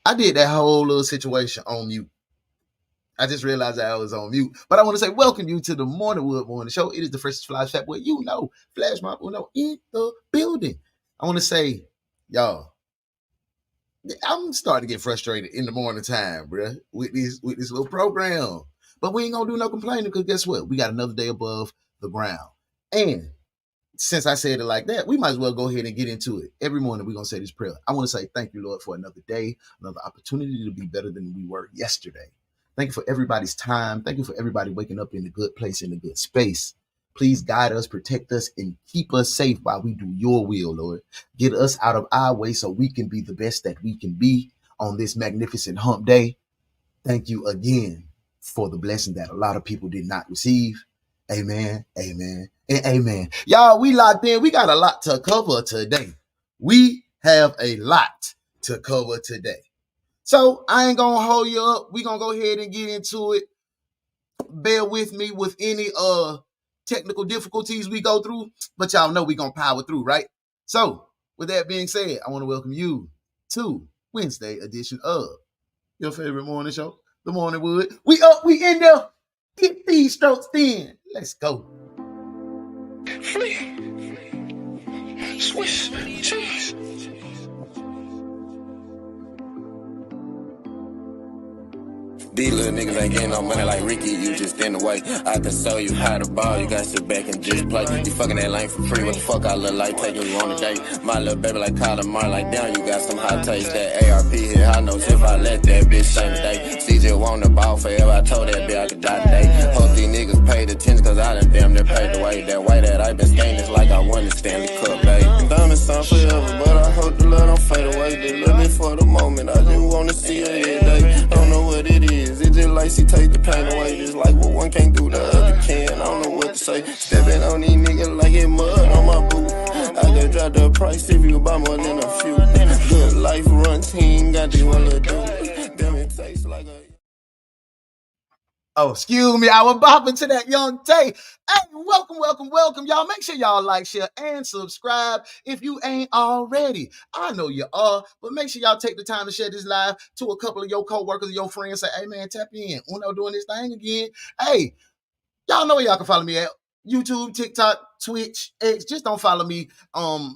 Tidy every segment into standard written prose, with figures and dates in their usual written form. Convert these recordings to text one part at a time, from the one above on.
I did that whole little situation on mute. I just realized that I was on mute. But I want to say, welcome you to the Morningwood Morning Show. It is the first Flash Chat where you know FlashMobUno in the building. I want to say, y'all, I'm starting to get frustrated in the morning time, bruh, with this little program. But we ain't gonna do no complaining because guess what? We got another day above the ground. And since I said it like that, we might as well go ahead and get into it. Every morning we're gonna say this prayer. I want to say thank you, Lord, for another day, another opportunity to be better than we were yesterday. Thank you for everybody's time. Thank you for everybody waking up in a good place, in a good space. Please guide us, protect us, and keep us safe while we do your will, Lord. Get us out of our way so we can be the best that we can be on this magnificent hump day. Thank you again for the blessing that a lot of people did not receive. Amen, amen, and amen. Y'all, we locked in. We got a lot to cover today. We have a lot to cover today. So I ain't gonna hold you up. We gonna go ahead and get into it. Bear with me with any technical difficulties we go through, but y'all know we gonna power through, right? So with that being said, I want to welcome you to Wednesday edition of your favorite morning show, The Morning Wood. We up, we in there. Get these strokes in. Let's go. Flea, Swiss cheese. These little niggas ain't getting no money like Ricky, you just in the way. I can show you how to ball, you gotta sit back and just play. You fucking that lane for free, what the fuck I look like taking you on a date? My little baby like Kyler Murray, like damn, you got some hot taste. That ARP hit high notes if I let that bitch sing today. CJ want the ball forever, I told that bitch I could die today. Hope these niggas paid attention, cause I done damn near paid the way. That way that I been staying is like I won the Stanley Cup, babe. Diamonds sound forever, but I hope the love don't fade away. They love it for the moment, I just wanna see her every day. Don't know what it is. It's just like she take the pain away. Just like what one can't do, the other can. I don't know what to say. Stepping on these niggas like it mud on my boot. I could drop the price if you buy more than a few. Good life runs, he ain't got this one little dude. Damn, it tastes like a... Oh, excuse me. I was bopping to that Young Tay. Hey, welcome. Y'all make sure y'all like, share, and subscribe if you ain't already. I know you are, but make sure y'all take the time to share this live to a couple of your coworkers or your friends. Say, hey, man, tap in. Uno doing this thing again. Hey, y'all know where y'all can follow me at. YouTube, TikTok, Twitch, X. Just don't follow me on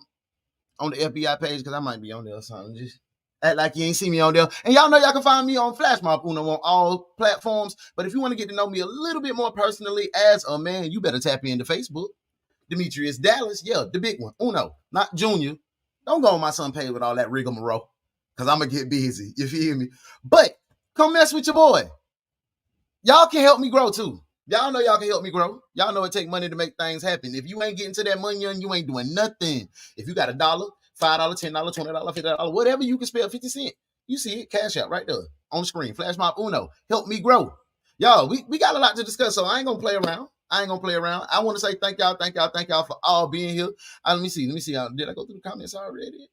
the FBI page because I might be on there or something. Just act like you ain't see me on there. And y'all know y'all can find me on FlashMobUno on all platforms. But if you want to get to know me a little bit more personally as a man, you better tap into Facebook. Demetrius Dallas, yeah, the big one. Uno, not Junior. Don't go on my son page with all that rigmarole because I'm going to get busy. You feel me? But come mess with your boy. Y'all can help me grow too. Y'all know y'all can help me grow. Y'all know it take money to make things happen. If you ain't getting to that money, you ain't doing nothing. If you got $1, $5, $10, $20, $50, whatever you can spare 50 cents, you see it, cash out right there on the screen. FlashMobUno, help me grow. Y'all, we got a lot to discuss, so I ain't gonna play around. I want to say thank y'all for all being here. Let me see. Did I go through the comments already?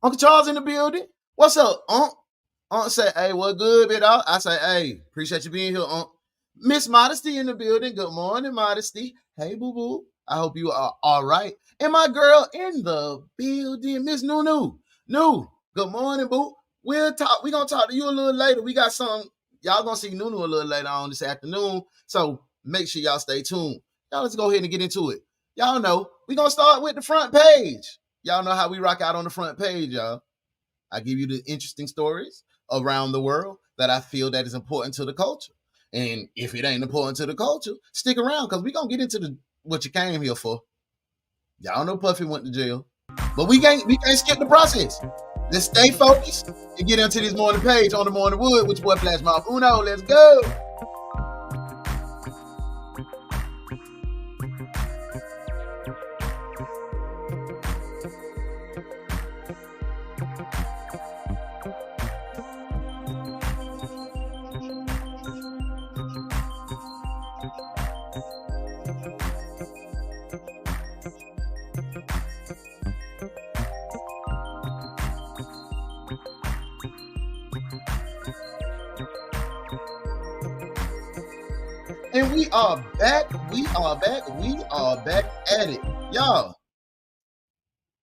Uncle Charles in the building. What's up, Unc? Unc say, hey, what good, bit out? I say, hey, appreciate you being here, Unc. Miss Modesty in the building. Good morning, Modesty. Hey, boo-boo. I hope you are all right. And my girl in the building, Miss Nunu. Nu, good morning, boo. We're going to talk to you a little later. We got some. Y'all going to see Nunu a little later on this afternoon. So make sure y'all stay tuned. Y'all, let's go ahead and get into it. Y'all know, we're going to start with the front page. Y'all know how we rock out on the front page, y'all. I give you the interesting stories around the world that I feel that is important to the culture. And if it ain't important to the culture, stick around because we're going to get into what you came here for. Y'all know Puffy went to jail. But we can't skip the process. Let's stay focused and get into this morning page on the Morning Wood, which boy FlashMobUno. Let's go. And we are back at it. Y'all,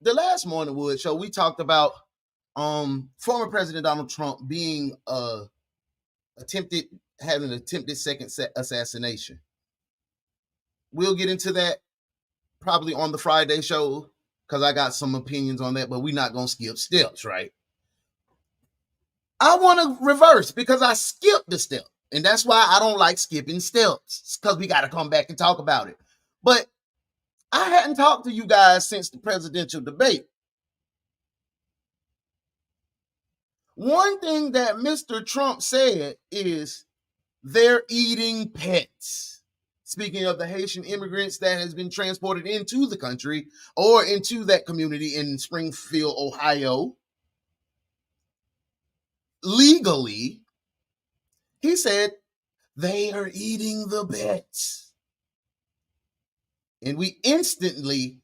the last Morning Wood show, we talked about former President Donald Trump being having an attempted second assassination. We'll get into that probably on the Friday show because I got some opinions on that, but we're not going to skip steps, right? I want to reverse because I skipped the step. And that's why I don't like skipping steps, because we got to come back and talk about it. But I hadn't talked to you guys since the presidential debate. One thing that Mr. Trump said is they're eating pets. Speaking of the Haitian immigrants that has been transported into the country or into that community in Springfield, Ohio, legally, he said they are eating the pets. And we instantly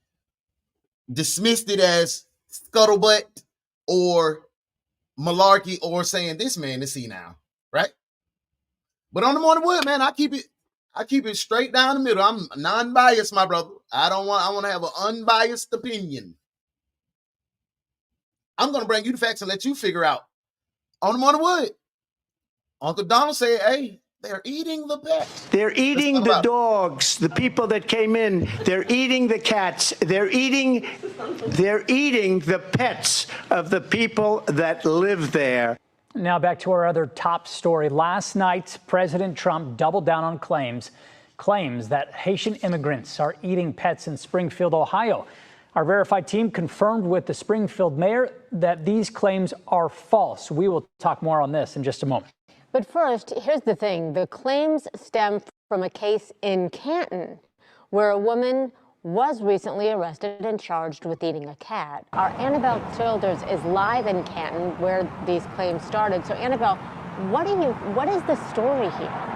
dismissed it as scuttlebutt or malarkey or saying this man is senile, right? But on the Morning Wood, man, I keep it straight down the middle. I'm non-biased, my brother. I want to have an unbiased opinion. I'm going to bring you the facts and let you figure out. On the Morning Wood, Uncle Donald said, hey, They're eating the pets. They're eating the dogs, the people that came in. They're eating the cats. They're eating the pets of the people that live there. Now back to our other top story. Last night, President Trump doubled down on claims that Haitian immigrants are eating pets in Springfield, Ohio. Our verified team confirmed with the Springfield mayor that these claims are false. We will talk more on this in just a moment. But first, here's the thing. The claims stem from a case in Canton where a woman was recently arrested and charged with eating a cat. Our Annabelle Childers is live in Canton where these claims started. So Annabelle, what is the story here?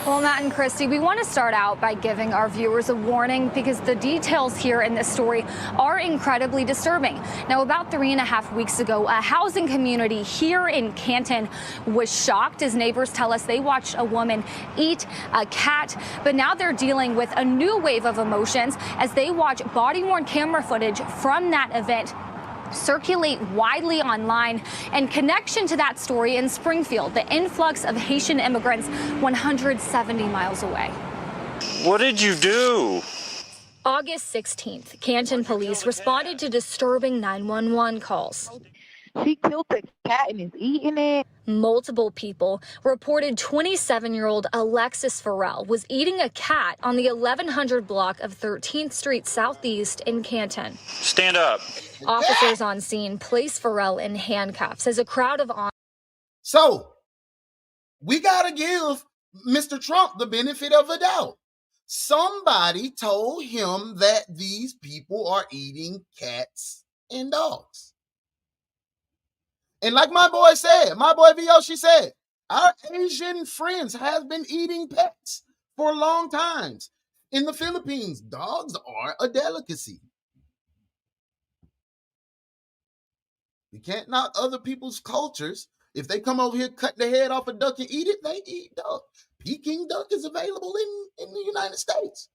Well, Matt and Christy, we want to start out by giving our viewers a warning because the details here in this story are incredibly disturbing. Now, about 3.5 weeks ago, a housing community here in Canton was shocked as neighbors tell us they watched a woman eat a cat. But now they're dealing with a new wave of emotions as they watch body-worn camera footage from that event circulate widely online. And connection to that story in Springfield, the influx of Haitian immigrants 170 miles away. What did you do? August 16th, Canton police responded to disturbing 911 calls. She killed the cat and is eating it. Multiple people reported 27-year-old Alexis Farrell was eating a cat on the 1100 block of 13th Street Southeast in Canton. Stand up. Officers on scene placed Farrell in handcuffs as a crowd of So we got to give Mr. Trump the benefit of the doubt. Somebody told him that these people are eating cats and dogs. And like my boy Vyoshi said, our Asian friends have been eating pets for long times. In the Philippines, dogs are a delicacy. You can't knock other people's cultures. If they come over here, cut the head off a duck and eat it, they eat duck. Peking duck is available in the United States.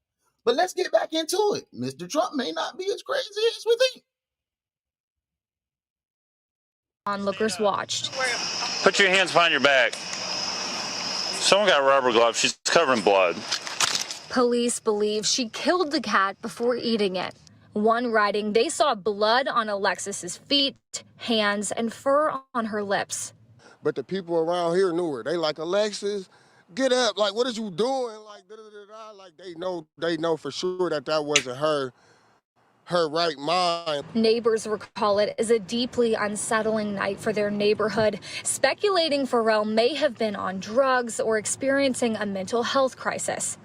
But let's get back into it. Mr. Trump may not be as crazy as we think. onlookers watched. Put your hands behind your back. Someone got rubber gloves. She's covered in blood. Police believe she killed the cat before eating it. One writing they saw blood on Alexis's feet, hands, and fur on her lips. But the people around here knew her. They like, Alexis, get up. Like, what is you doing? Like, da-da-da-da. Like, they know for sure that wasn't her right mind. Neighbors recall it as a deeply unsettling night for their neighborhood, speculating Farrell may have been on drugs or experiencing a mental health crisis.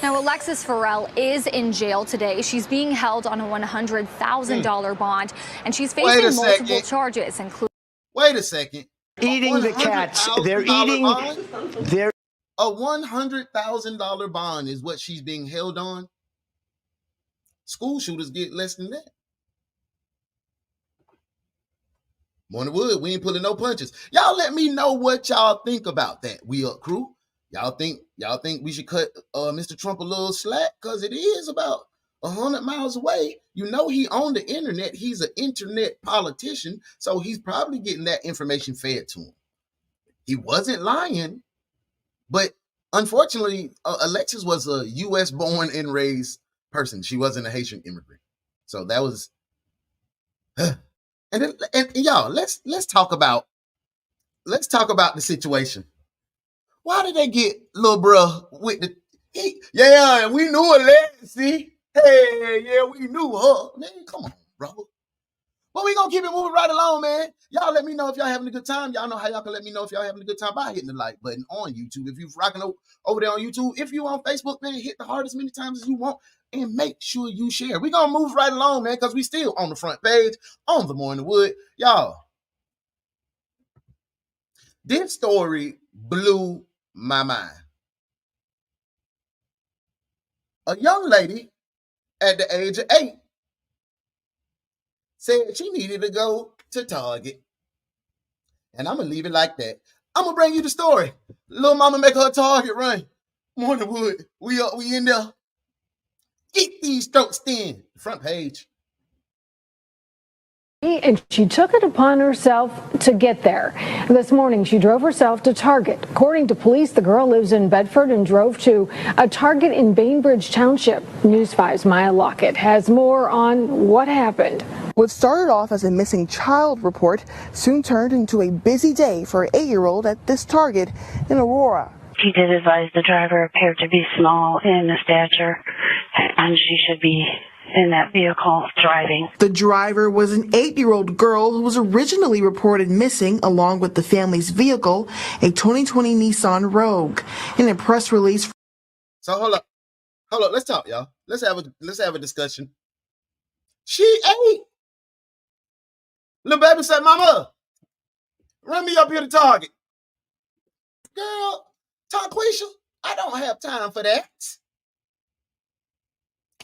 Now, Alexis Farrell is in jail today. She's being held on a $100,000 bond, and she's facing multiple charges, including... Wait a second. Eating the cats. They're eating... A $100,000 bond is what she's being held on. School shooters get less than that. Morning Wood, we ain't pulling no punches. Y'all let me know what y'all think about that. We Up Crew. Y'all think we should cut Mr. Trump a little slack? Because it is about 100 miles away. You know he on the internet. He's an internet politician, so he's probably getting that information fed to him. He wasn't lying, but unfortunately, Alexis was a U.S. born and raised person. She wasn't a Haitian immigrant. So that was... And y'all, let's talk about the situation. Why did they get little bruh with the... Yeah, we knew Alexis. Hey, yeah, we knew her. Man, come on, brother. But we gonna keep it moving right along, man. Y'all let me know if y'all having a good time. Y'all know how y'all can let me know if y'all having a good time by hitting the like button on YouTube. If you're rocking over there on YouTube, if you on Facebook, man, hit the heart as many times as you want and make sure you share. We gonna move right along, man, because we still on the front page on the Morning Wood. Y'all, this story blew my mind. A young lady at the age of 8 said she needed to go to Target. And I'm going to leave it like that. I'm going to bring you the story. Little mama make her Target run. Morning Wood, we in there. Get these strokes in. Front page. and she took it upon herself to get there. This morning, she drove herself to Target. According to police, the girl lives in Bedford and drove to a Target in Bainbridge Township. News 5's Maya Lockett has more on what happened. What started off as a missing child report soon turned into a busy day for an 8-year-old at this Target in Aurora. He did advise the driver appeared to be small in stature, and she should be in that vehicle driving. The driver was an 8-year-old girl who was originally reported missing along with the family's vehicle, a 2020 Nissan Rogue. In a press release. So hold up, let's talk, y'all. Let's have a discussion. She 8. Little baby said, "Mama, run me up here to Target." Girl, Tarquisha, I don't have time for that.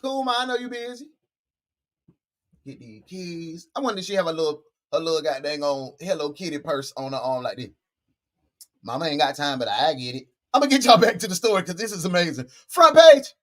Cool, ma, I know you busy. Get these keys. I wonder if she have a little goddamn on Hello Kitty purse on her arm like this. Mama ain't got time, but I get it. I'm gonna get y'all back to the story because this is amazing. Front page.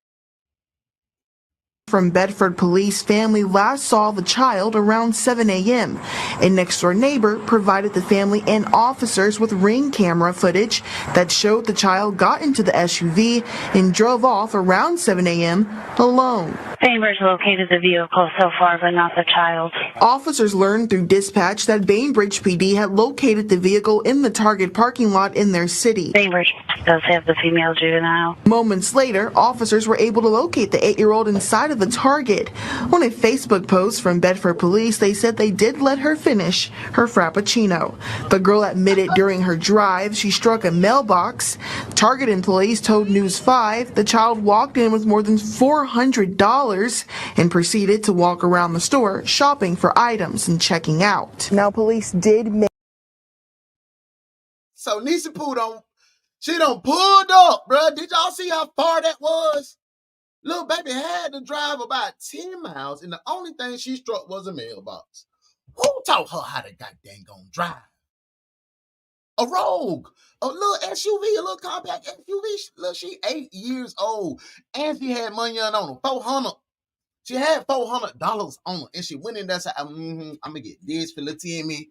From Bedford police, family last saw the child around 7 a.m. A next-door neighbor provided the family and officers with Ring camera footage that showed the child got into the SUV and drove off around 7 a.m. alone. Bainbridge located the vehicle so far, but not the child. Officers learned through dispatch that Bainbridge PD had located the vehicle in the Target parking lot in their city. Bainbridge does have the female juvenile. Moments later, officers were able to locate the 8-year-old inside of the Target. On a Facebook post from Bedford police, they said they did let her finish her Frappuccino. The girl admitted during her drive she struck a mailbox. Target employees told News 5 the child walked in with more than $400 and proceeded to walk around the store shopping for items and checking out. Now police did make. So Nisi Poo done pulled up, bruh. Did y'all see how far that was? Little baby had to drive about 10 miles, and the only thing she struck was a mailbox. Who taught her how to goddamn drive? A Rogue, a little SUV, a little compact SUV. Look, she 8 years old, and she had money on her, 400. She had $400 on her, and she went in there and said, I'm gonna get this for little Timmy.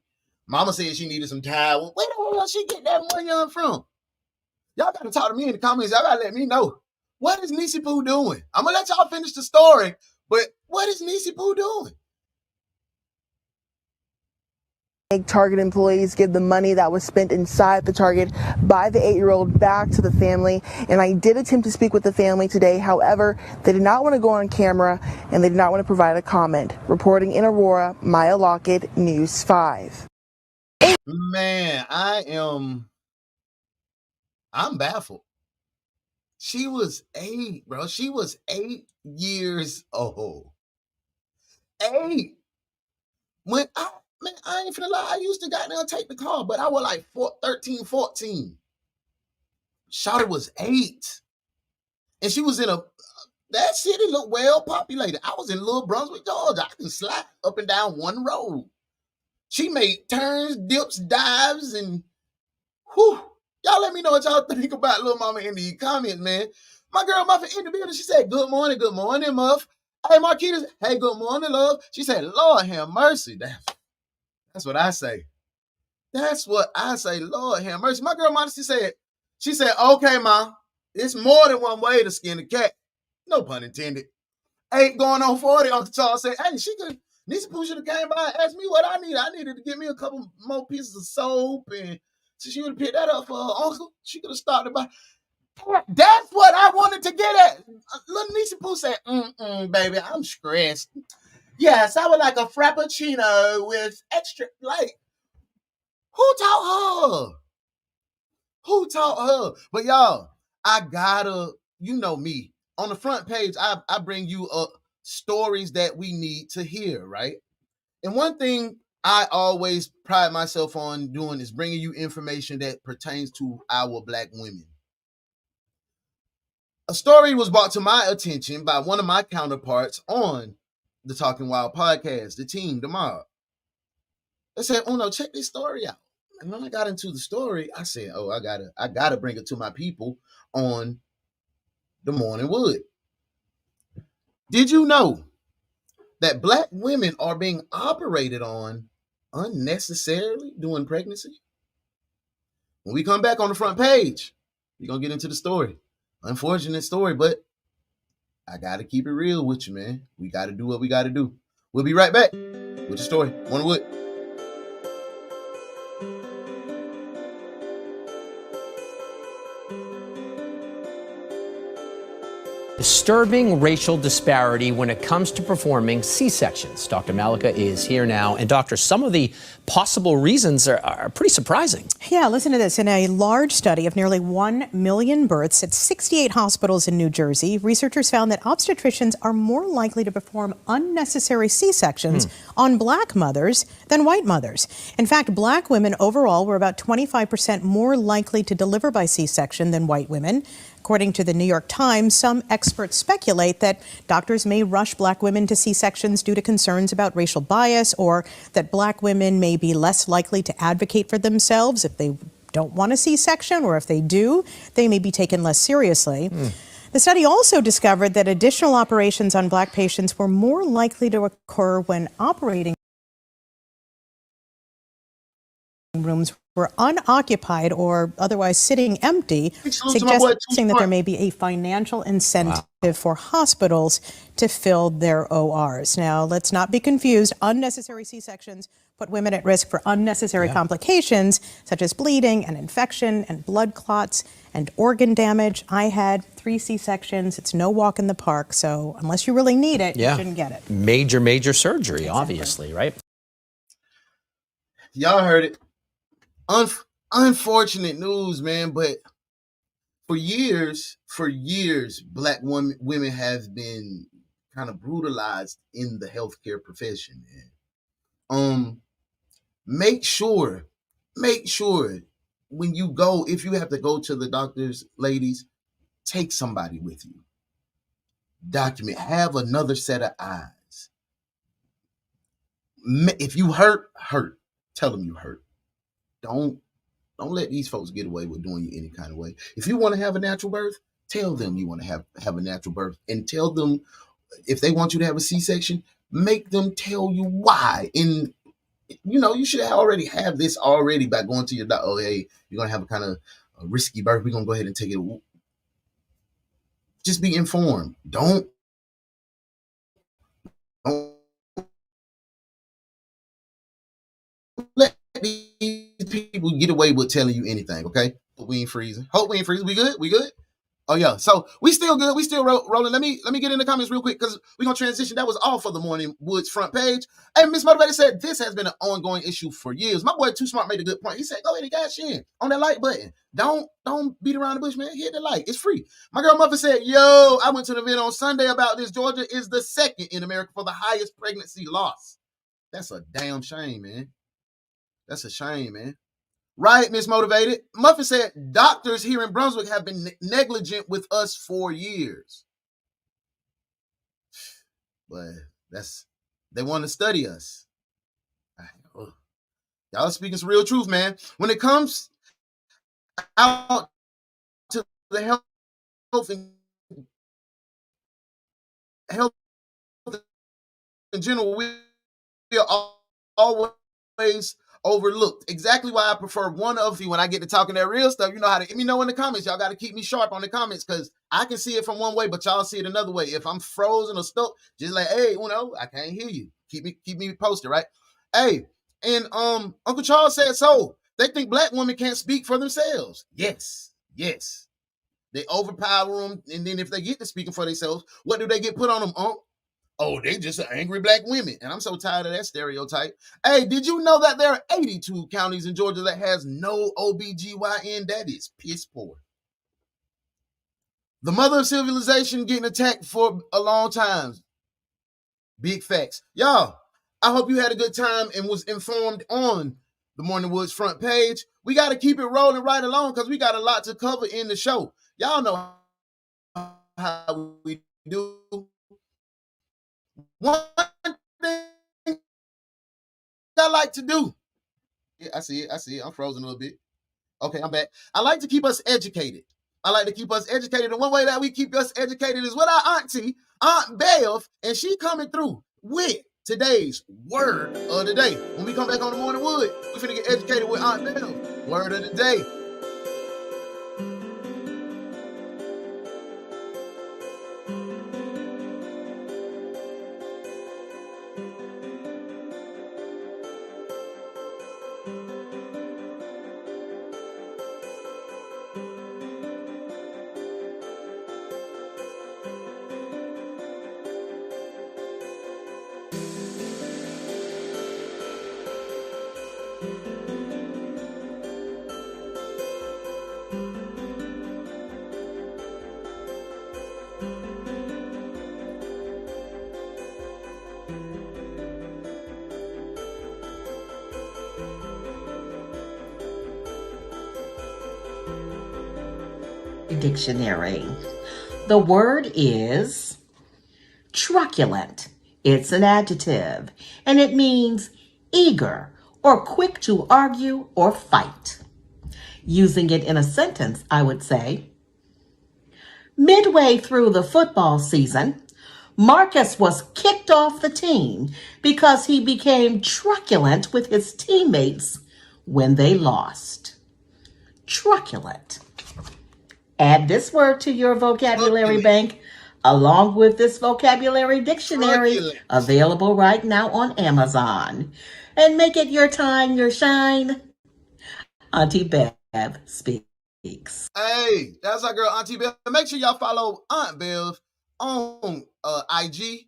Mama said she needed some towel. Where the hell she get that money on from? Y'all gotta talk to me in the comments. Y'all gotta let me know. What is Nisi Poo doing? I'm gonna let y'all finish the story, but what is Nisi Poo doing? Target employees give the money that was spent inside the Target by the 8-year-old back to the family. And I did attempt to speak with the family today. However, they did not want to go on camera and they did not want to provide a comment. Reporting in Aurora, Maya Lockett, News 5. Man, I'm baffled. She was 8, bro. She was 8 years old. 8. When I ain't finna lie, I used to goddamn take the car, but I was like 13, 14. Shawty was 8. And she was in that city looked well populated. I was in Little Brunswick, Georgia. I can slide up and down one road. She made turns, dips, dives, and whew. Y'all let me know what y'all think about Lil Mama in the comments, man. My girl Muffin in the building, she said, good morning, Muff. Hey, Marquita, hey, good morning, love. She said, Lord have mercy. That's what I say. That's what I say, Lord have mercy. My girl Modesty said, she said, okay, Ma, it's more than one way to skin a cat. No pun intended. 8 going on 40. Uncle Charles said, hey, Nisi Poo should have came by and asked me what I needed. I needed to get me a couple more pieces of soap, and so she would have picked that up for her uncle. She could have started by. That's what I wanted to get at. Little Nisi Poo said, baby, I'm stressed. Yes, I would like a Frappuccino with extra, like, who taught her? Who taught her? But y'all, I gotta, you know me. On the front page, I bring you stories that we need to hear, right? And one thing I always pride myself on doing is bringing you information that pertains to our Black women. A story was brought to my attention by one of my counterparts on the Talking Wild podcast, the team, the mob. They said, Uno, check this story out. And when I got into the story, I said, oh, I gotta bring it to my people on the Morning Wood. Did you know that black women are being operated on unnecessarily during pregnancy? When we come back on the front page, we're going to get into the story. Unfortunate story, but I got to keep it real with you, man. We got to do what we got to do. We'll be right back with the story. Morning Wood. Disturbing racial disparity when it comes to performing C-sections. Dr. Malika is here now. And doctor, some of the possible reasons are pretty surprising. Yeah, listen to this. In a large study of nearly 1 million births at 68 hospitals in New Jersey, researchers found that obstetricians are more likely to perform unnecessary C-sections on black mothers than white mothers. In fact, black women overall were about 25% more likely to deliver by C-section than white women. According to the New York Times, some experts speculate that doctors may rush black women to C-sections due to concerns about racial bias, or that black women may be less likely to advocate for themselves if they don't want a C-section, or if they do, they may be taken less seriously. The study also discovered that additional operations on black patients were more likely to occur when operating rooms were unoccupied or otherwise sitting empty, suggesting that there may be a financial incentive for hospitals to fill their ORs. Now, let's not be confused. Unnecessary C-sections put women at risk for unnecessary complications such as bleeding and infection and blood clots and organ damage. I had 3 C-sections. It's no walk in the park. So unless you really need it, you shouldn't get it. Major surgery, obviously, right? Y'all heard it. Unfortunate news, man, but for years, black women have been kind of brutalized in the healthcare profession, man. Make sure when you go, if you have to go to the doctors, ladies, take somebody with you. Document, have another set of eyes. If you hurt, tell them you hurt. Don't let these folks get away with doing you any kind of way. If you want to have a natural birth, tell them you want to have a natural birth, and tell them if they want you to have a C-section, make them tell you why. And you should already have this already by going to your doctor. Oh, hey, you're gonna have a kind of a risky birth. We're gonna go ahead and take it. Just be informed. Don't let these people get away with telling you anything, okay? Hope we ain't freezing. We good? Oh yeah. So we still good. We still rolling. Let me get in the comments real quick because we're gonna transition. That was all for the Morning Woods front page. And Miss Motivated said this has been an ongoing issue for years. My boy Too Smart made a good point. He said, go ahead and cash in on that like button. Don't beat around the bush, man. Hit the like. It's free. My girl Muffin said, yo, I went to the event on Sunday about this. Georgia is the second in America for the highest pregnancy loss. That's a damn shame, man. That's a shame, man. Right, Miss Motivated. Muffin said, doctors here in Brunswick have been negligent with us for years. But they want to study us. Y'all speaking some real truth, man. When it comes out to the health in general, we are always overlooked. Exactly why I prefer one of you when I get to talking that real stuff. You know how to let me know in the comments. Y'all got to keep me sharp on the comments because I can see it from one way, but y'all see it another way. If I'm frozen or stuck, just like, hey, I can't hear you. Keep me posted, right? Hey, and Uncle Charles said so. They think black women can't speak for themselves. Yes. They overpower them, and then if they get to speaking for themselves, what do they get put on them, Unc? Oh, they just are angry black women. And I'm so tired of that stereotype. Hey, did you know that there are 82 counties in Georgia that has no OBGYN? That is piss poor. The mother of civilization getting attacked for a long time. Big facts. Y'all, I hope you had a good time and was informed on the Morning Woods front page. We got to keep it rolling right along because we got a lot to cover in the show. Y'all know how we do. One thing I like to do. Yeah, I see it. I'm frozen a little bit. Okay, I'm back. I like to keep us educated. And one way that we keep us educated is with our auntie, Aunt Bev, and she coming through with today's word of the day. When we come back on the Morning Wood, we're finna get educated with Aunt Bell. Word of the day. Dictionary. The word is truculent. It's an adjective, and it means eager or quick to argue or fight. Using it in a sentence, I would say, midway through the football season, Marcus was kicked off the team because he became truculent with his teammates when they lost. Truculent. Add this word to your vocabulary bank along with this vocabulary dictionary available right now on Amazon. And make it your time, your shine. Auntie Bev speaks. Hey, that's our girl Auntie Bev. Make sure y'all follow Aunt Bev on IG.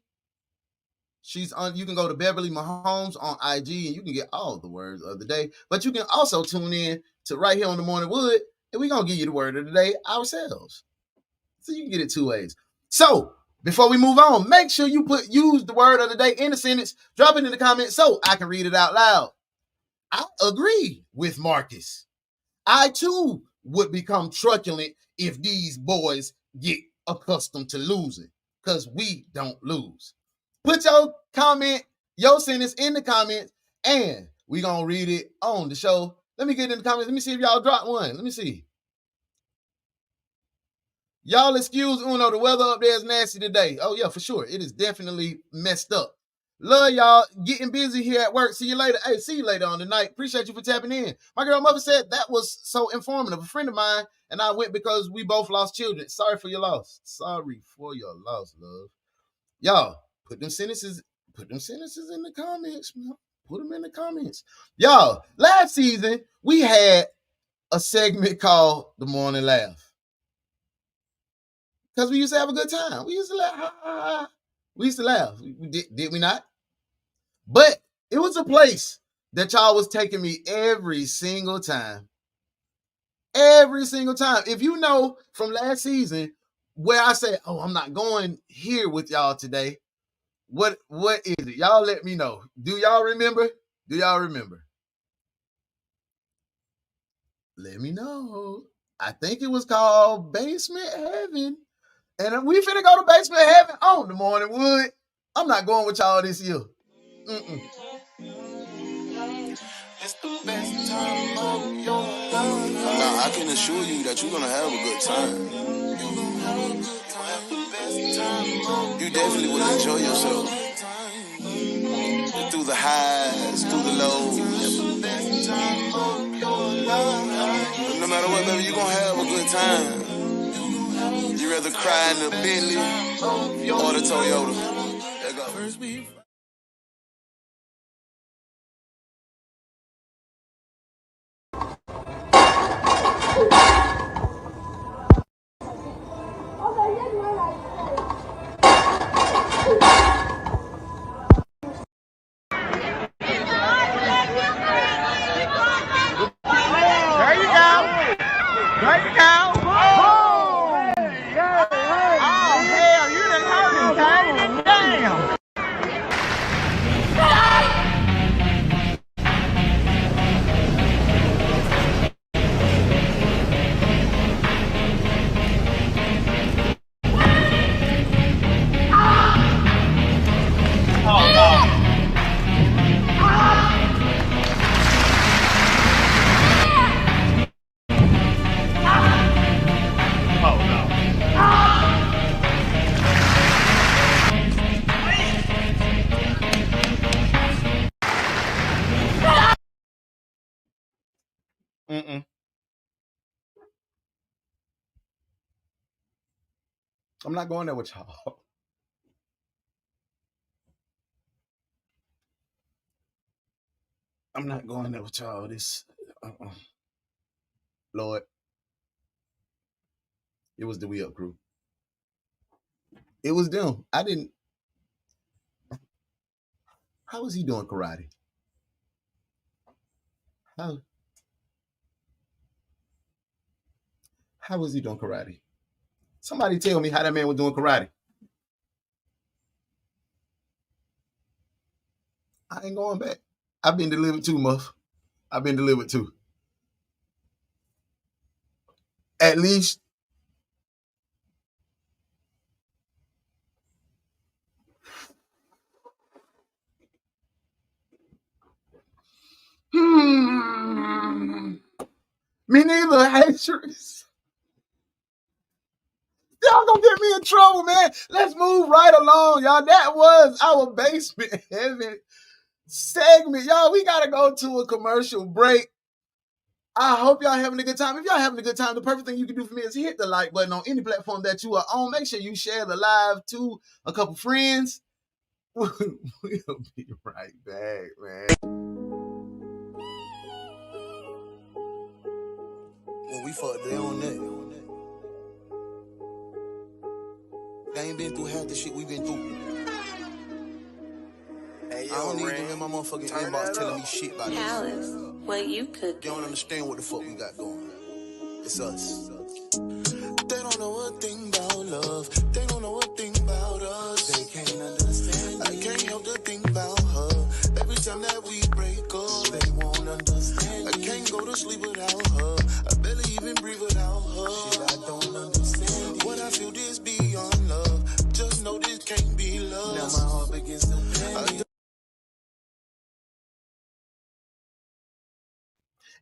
She's on. You can go to Beverly Mahomes on IG and you can get all the words of the day. But you can also tune in to right here on the Morning Wood, and we're gonna give you the word of the day ourselves. So you can get it two ways. So before we move on, make sure you use the word of the day in the sentence. Drop it in the comments so I can read it out loud. I agree with Marcus. I too would become truculent if these boys get accustomed to losing, because we don't lose. Put your comment, your sentence in the comments, and we're going to read it on the show. Let me get in the comments. Let me see if y'all dropped one. Let me see. Y'all excuse Uno. The weather up there is nasty today. Oh, yeah, for sure. It is definitely messed up. Love y'all. Getting busy here at work. See you later. Hey, see you later on the night. Appreciate you for tapping in. My girl mother said that was so informative. A friend of mine and I went because we both lost children. Sorry for your loss. Sorry for your loss, love. Y'all, put them sentences in the comments, man. Put them in the comments. Y'all, last season, we had a segment called The Morning Laugh. Because we used to have a good time. We used to laugh. We used to laugh. Did we not? But it was a place that y'all was taking me every single time. Every single time. If you know from last season where I said, oh, I'm not going here with y'all today, what is it? Y'all let me know. Do y'all remember? Let me know. I think it was called Basement Heaven. And we finna go to Basement Heaven on the Morning Wood. I'm not going with y'all this year. It's the best time of your life. Now I can assure you that you're gonna have a good time. You definitely will enjoy yourself. Through the highs, through the lows. No matter what, baby, you're gonna have a good time. You rather cry in the Bentley or the Toyota. There go. I'm not going there with y'all. I'm not going there with y'all. This, Lord, it was the We Up crew. It was them. I didn't. How was he doing karate? How was he doing karate? Somebody tell me how that man was doing karate. I ain't going back. I've been delivered too, Muff. I've been delivered too. At least. Me neither, haters. Y'all gonna get me in trouble, man. Let's move right along, y'all. That was our basement heaven segment. Y'all, we gotta go to a commercial break. I hope y'all having a good time. If y'all having a good time, the perfect thing you can do for me is hit the like button on any platform that you are on. Make sure you share the live to a couple friends. We'll be right back, man. When we fucked, they on that. They ain't been through half the shit we been through. Hey, yo, I don't need them in my motherfucking inbox telling me shit about this. Alice, well, you could. They don't understand what the fuck we got going. It's us. They don't know a thing about love. They don't know a thing about us. They can't understand. I can't help to think about her. Every time that we break up, they won't understand. I can't go to sleep without her. I barely even breathe without her. Shit, I don't understand. What I feel this beyond love. Just know this can't be love. Now my heart begins to pain.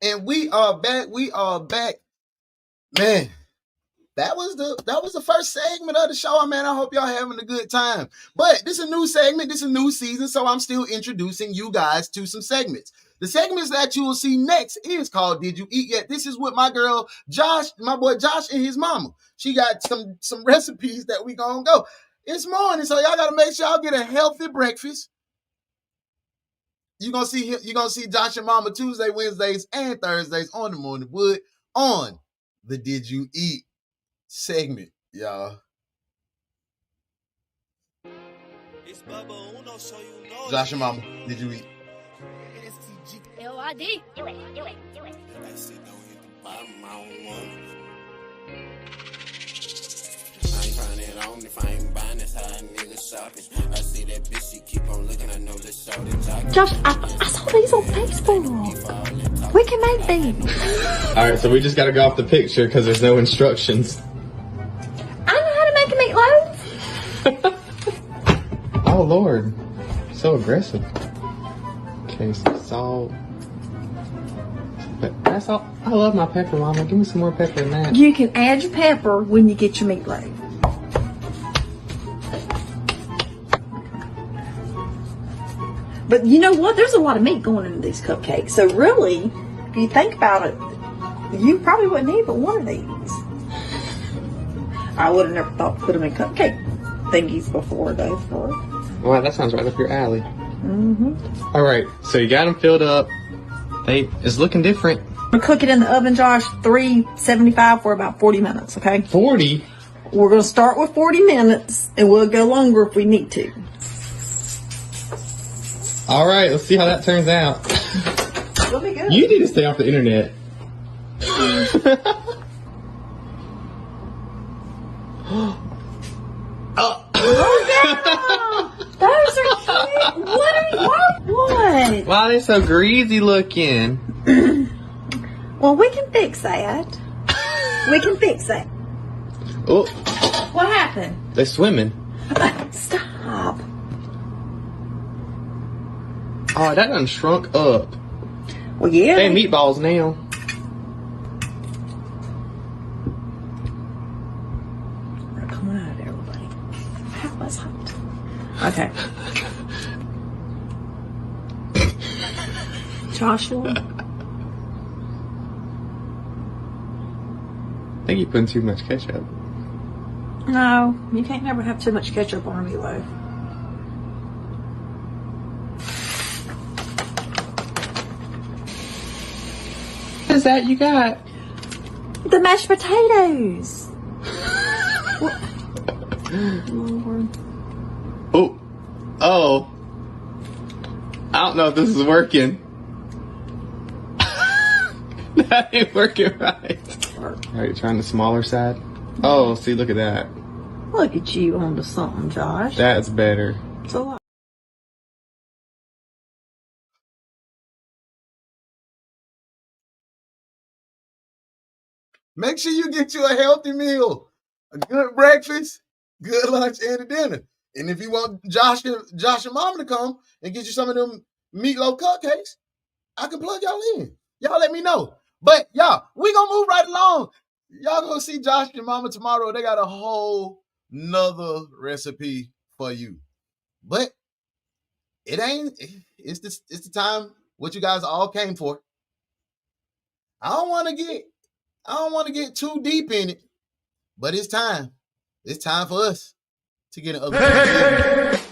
And we are back. We are back. Man, that was the first segment of the show. Man, I hope y'all having a good time. But this is a new segment. This is a new season, so I'm still introducing you guys to some segments. The segments that you will see next is called Did You Eat Yet? This is with my girl Josh, my boy Josh and his mama. She got some recipes that we gonna go. It's morning, so y'all gotta make sure y'all get a healthy breakfast. You're gonna see Josh and Mama Tuesday, Wednesdays, and Thursdays on the Morning Wood on the Did You Eat segment, y'all. Josh and Mama, did you eat? L-I-D. Do it. Josh, I saw these on Facebook. We can make these. Alright, so we just gotta go off the picture because there's no instructions. I know how to make a meatloaf. Oh Lord, so aggressive. Okay, some salt. But that's all. I love my pepper, Mama. Give me some more pepper than that. You can add your pepper when you get your meatloaf. But you know what? There's a lot of meat going into these cupcakes. So really, if you think about it, you probably wouldn't eat but one of these. I would have never thought to put them in cupcake thingies before, though. Well, that sounds right up your alley. Mm-hmm. All right, so you got them filled up. It's looking different. We'll cook it in the oven, Josh, 375 for about 40 minutes, okay? 40? We're going to start with 40 minutes, and we'll go longer if we need to. All right, let's see how that turns out. It'll be good. You need to stay off the internet. Those are cute. What? Why are they so greasy looking? Well, we can fix that. Oh. What happened? They're swimming. Stop. Oh, that done shrunk up. Well, yeah. They meatballs now. We're coming out of there, everybody. That was hot. Okay. Joshua? I think you're putting too much ketchup. No, you can't never have too much ketchup on a meatloaf. What is that you got? The mashed potatoes. Lord. Oh. I don't know if this is working. That ain't working right. Are you trying the smaller side? Oh, see, look at that. Look at you onto something, Josh. That's better. It's a lot. Make sure you get you a healthy meal, a good breakfast, good lunch, and a dinner. And if you want Josh and Mama to come and get you some of them meatloaf cupcakes, I can plug y'all in. Y'all let me know. But y'all, we gonna move right along. Y'all gonna see Josh and Mama tomorrow. They got a whole nother recipe for you. But it's the time what you guys all came for. I don't want to get too deep in it, but it's time. It's time for us to get an update.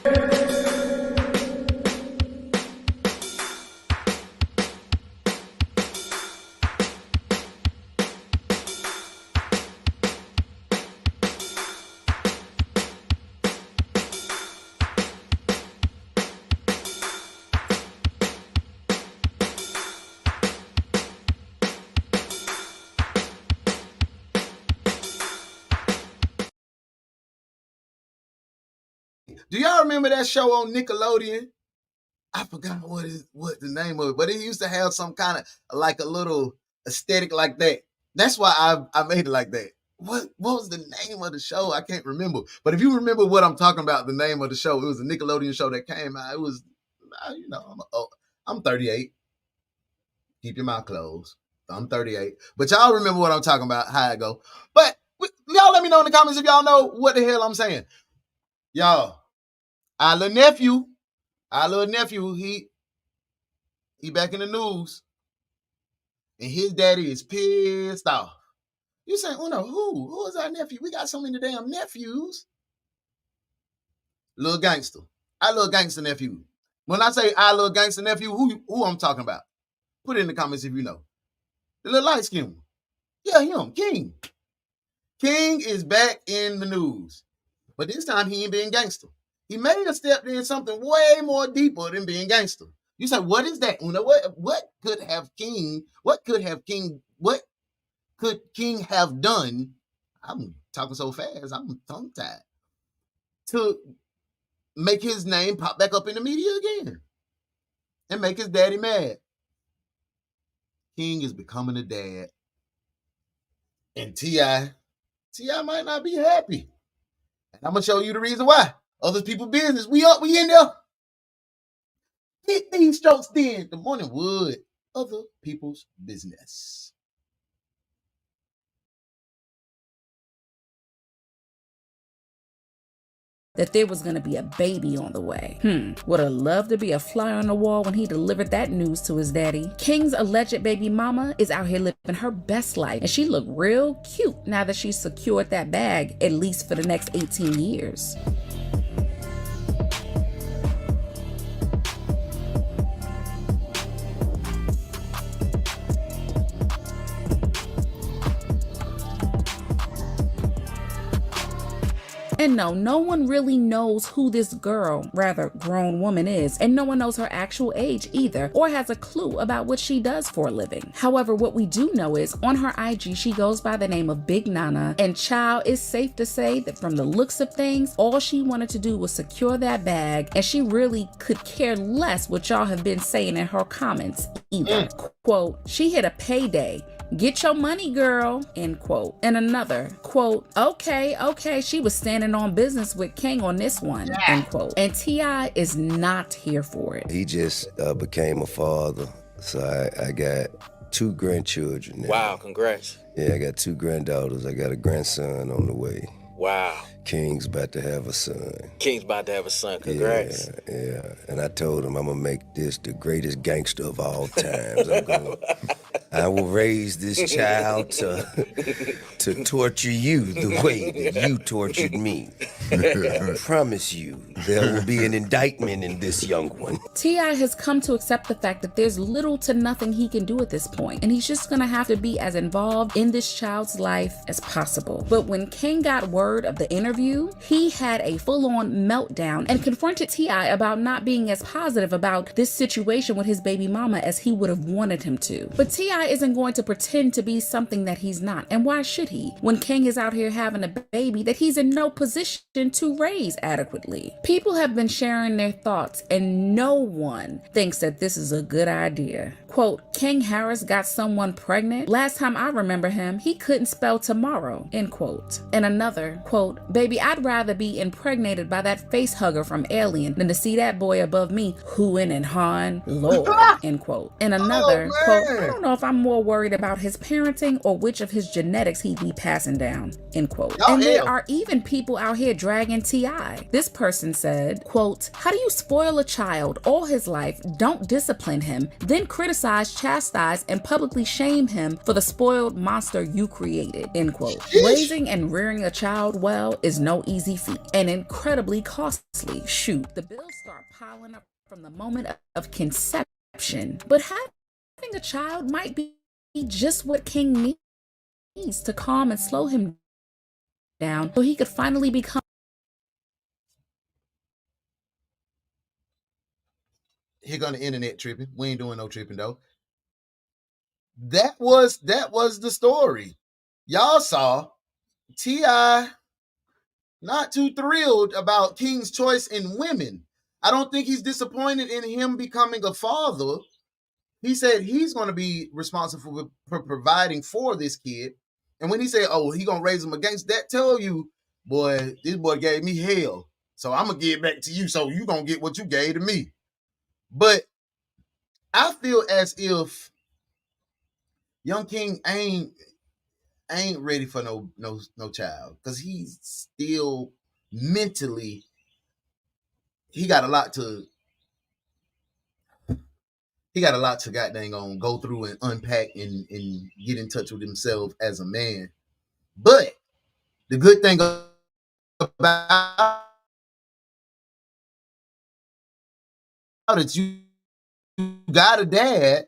Do y'all remember that show on Nickelodeon? I forgot what the name of it, but it used to have some kind of like a little aesthetic like that. That's why I made it like that. What was the name of the show? I can't remember. But if you remember what I'm talking about, the name of the show, it was a Nickelodeon show that came out. It was, I'm 38. Keep your mouth closed. I'm 38. But y'all remember what I'm talking about, how it go. But y'all let me know in the comments if y'all know what the hell I'm saying. Y'all, our little nephew, he back in the news. And his daddy is pissed off. You saying, oh no, who is our nephew? We got so many damn nephews. Little gangster. Our little gangster nephew. When I say our little gangster nephew, who I'm talking about? Put it in the comments if you know. The little light skin one. Yeah, him, King. King is back in the news. But this time he ain't being gangster. He may have stepped in something way more deeper than being gangster. You say, what is that? What could King have done? I'm talking so fast, I'm tongue-tied. To make his name pop back up in the media again. And make his daddy mad. King is becoming a dad. And T.I. might not be happy. And I'm going to show you the reason why. Other people's business. We in there. Get these strokes then. The morning wood. Other people's business. That there was going to be a baby on the way. Would have loved to be a fly on the wall when he delivered that news to his daddy. King's alleged baby mama is out here living her best life, and she looked real cute now that she's secured that bag, at least for the next 18 years. And no one really knows who this girl, rather grown woman is, and no one knows her actual age either, or has a clue about what she does for a living. However, what we do know is on her IG, she goes by the name of Big Nana, and child, it's safe to say that from the looks of things, all she wanted to do was secure that bag, and she really could care less what y'all have been saying in her comments either. Quote, she hit a payday. Get your money, girl, end quote. And another, quote, okay, she was standing on business with King on this one, end quote. And T.I. is not here for it. He just became a father, so I got 2 grandchildren now. Wow, congrats. Yeah, I got 2 granddaughters. I got a grandson on the way. Wow. King's about to have a son. King's about to have a son. Congrats. Yeah. And I told him I'm gonna make this the greatest gangster of all times. I will raise this child to torture you the way that you tortured me. I promise you, there will be an indictment in this young one. T.I. has come to accept the fact that there's little to nothing he can do at this point, and he's just gonna have to be as involved in this child's life as possible. But when King got word of the interview, he had a full-on meltdown and confronted T.I. about not being as positive about this situation with his baby mama as he would have wanted him to. But T.I. isn't going to pretend to be something that he's not, and why should he, when King is out here having a baby that he's in no position to raise adequately? People have been sharing their thoughts, and no one thinks that this is a good idea. Quote, King Harris got someone pregnant? Last time I remember him, he couldn't spell tomorrow, end quote. And another, quote, baby, I'd rather be impregnated by that face hugger from Alien than to see that boy above me hooing and hawing, Lord, end quote. And another, quote, I don't know if I'm more worried about his parenting or which of his genetics he'd be passing down, end quote. And there are even people out here dragging T.I. This person said, quote, how do you spoil a child all his life, don't discipline him, then criticize, chastise, and publicly shame him for the spoiled monster you created, end quote. Raising and rearing a child well is no easy feat and incredibly costly. Shoot, the bills start piling up from the moment of conception, but having a child might be just what King needs to calm and slow him down so he could finally become. Here gonna internet tripping. We ain't doing no tripping though. That was the story. Y'all saw T.I. not too thrilled about King's choice in women. I don't think he's disappointed in him becoming a father. He said he's going to be responsible for providing for this kid. And when he said, oh, he going to raise him against that, tell you, boy, this boy gave me hell. So I'm going to give it back to you. So you going to get what you gave to me. But I feel as if young King ain't ready for no child, because he's still mentally, he got a lot to goddamn on go through and unpack and get in touch with himself as a man. But the good thing about it, you got a dad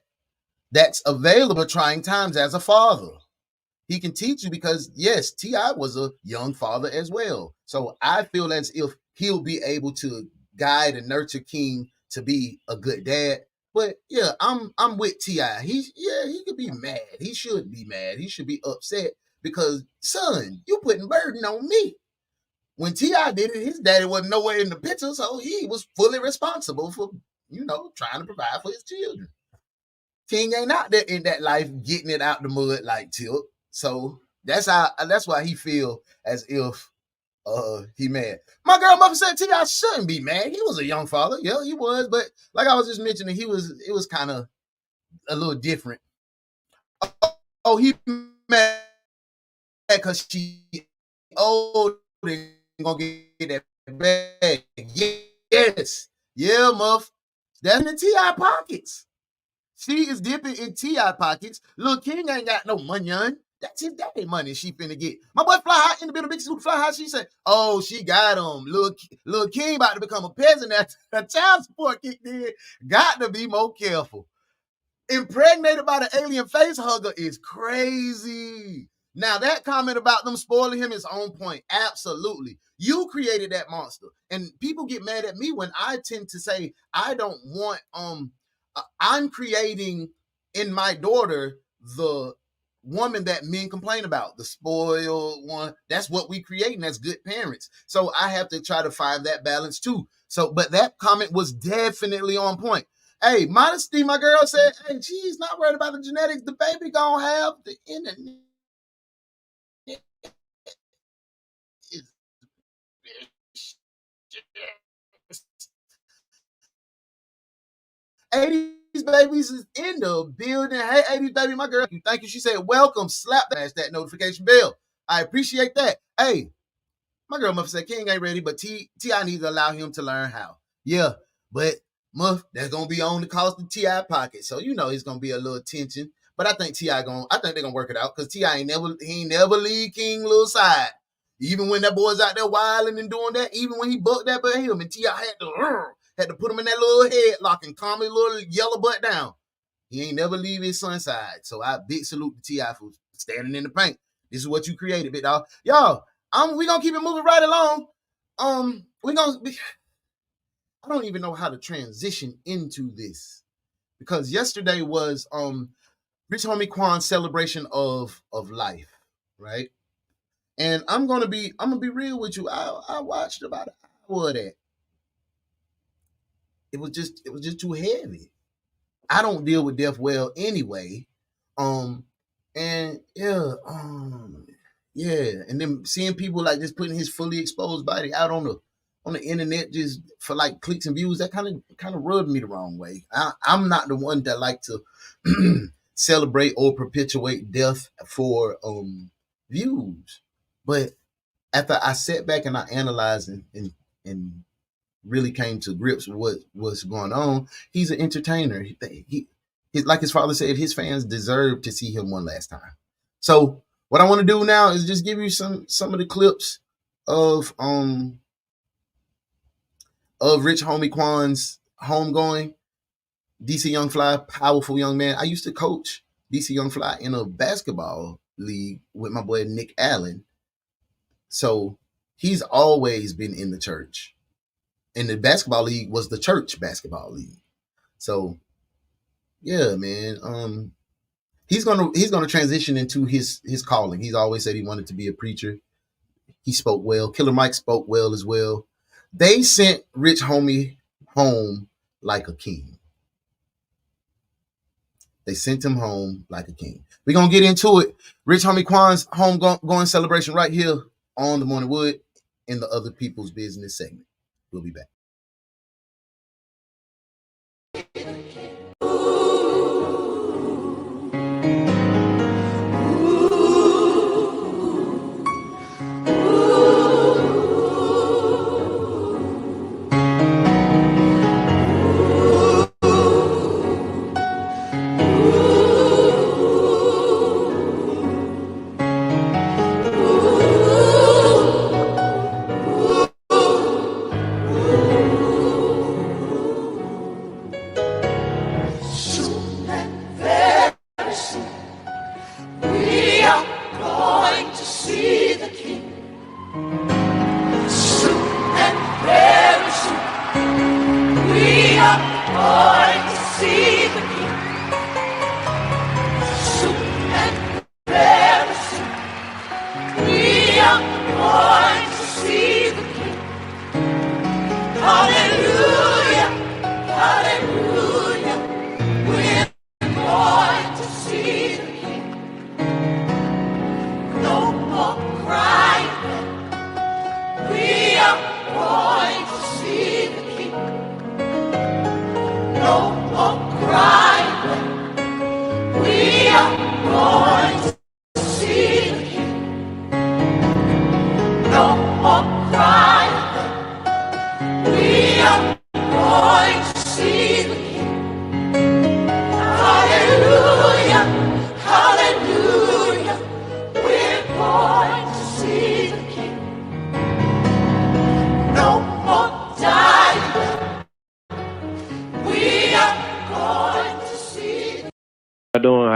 that's available trying times as a father. He can teach you because, yes, T.I. was a young father as well. So I feel as if he'll be able to guide and nurture King to be a good dad. But yeah, I'm with T.I. He could be mad. He should be mad. He should be upset because, son, you putting burden on me. When T.I. did it, his daddy wasn't nowhere in the picture, so he was fully responsible for, trying to provide for his children. King ain't out there in that life getting it out the mud like Tilt. So that's why he feel as if he mad. My girl mother said T.I. shouldn't be mad. He was a young father. Yeah, he was. But like I was just mentioning, it was kind of a little different. Oh, he mad because she old and gonna get that bag. Yes. Yeah, muff. That's in the T.I. pockets. She is dipping in T.I. pockets. Lil King ain't got no money on. That's his daddy money she finna get. My boy Fly High in the middle, Big Super Fly High, she said, oh, she got him. Lil King about to become a peasant after child support kicked in. Got to be more careful. Impregnated by the alien face hugger is crazy. Now, that comment about them spoiling him is on point. Absolutely. You created that monster. And people get mad at me when I tend to say, I don't want, I'm creating in my daughter the woman that men complain about, the spoiled one. That's what we creating as good parents. So I have to try to find that balance too. So, but that comment was definitely on point. Hey, Modesty, my girl said, hey, she's not worried about the genetics. The baby gonna have the internet. 80s babies is in the building. Hey, 80s baby, my girl. Thank you. She said, welcome. Slap that notification bell. I appreciate that. Hey, My girl Muff said King ain't ready, but T.I. needs to allow him to learn how. Yeah, but Muff, that's gonna be on the cost of T.I. pocket. So you know it's gonna be a little tension. But I think I think they're gonna work it out because T.I. ain't never leave King little side. Even when that boy's out there wilding and doing that, even when he bucked that behind him and T.I. had to put him in that little headlock and calm his little yellow butt down. He ain't never leave his son's side. So I big salute to T.I. for standing in the paint. This is what you created, big dog. Y'all, we gonna keep it moving right along. I don't even know how to transition into this because yesterday was Rich Homie Quan's celebration of life, right? And I'm gonna be real with you. I watched about an hour of that. It was just too heavy. I don't deal with death well anyway. And yeah, and then seeing people like just putting his fully exposed body out on the internet just for like clicks and views, that kind of rubbed me the wrong way. I'm not the one that like to celebrate or perpetuate death for views. But after I sat back and I analyzed and really came to grips with what's going on, he's an entertainer. Like his father said, his fans deserve to see him one last time. So what I want to do now is just give you some of the clips of Rich Homie Quan's homegoing. DC Young Fly, powerful young man. I used to coach DC Young Fly in a basketball league with my boy Nick Allen. So he's always been in the church. And the basketball league was the church basketball league. So yeah, man. He's gonna transition into his calling. He's always said he wanted to be a preacher. He spoke well. Killer Mike spoke well as well. They sent Rich Homie home like a king. They sent him home like a king. We're gonna get into it. Rich Homie Quan's homegoing celebration right here on the Morning Wood in the Other People's Business segment. We'll be back.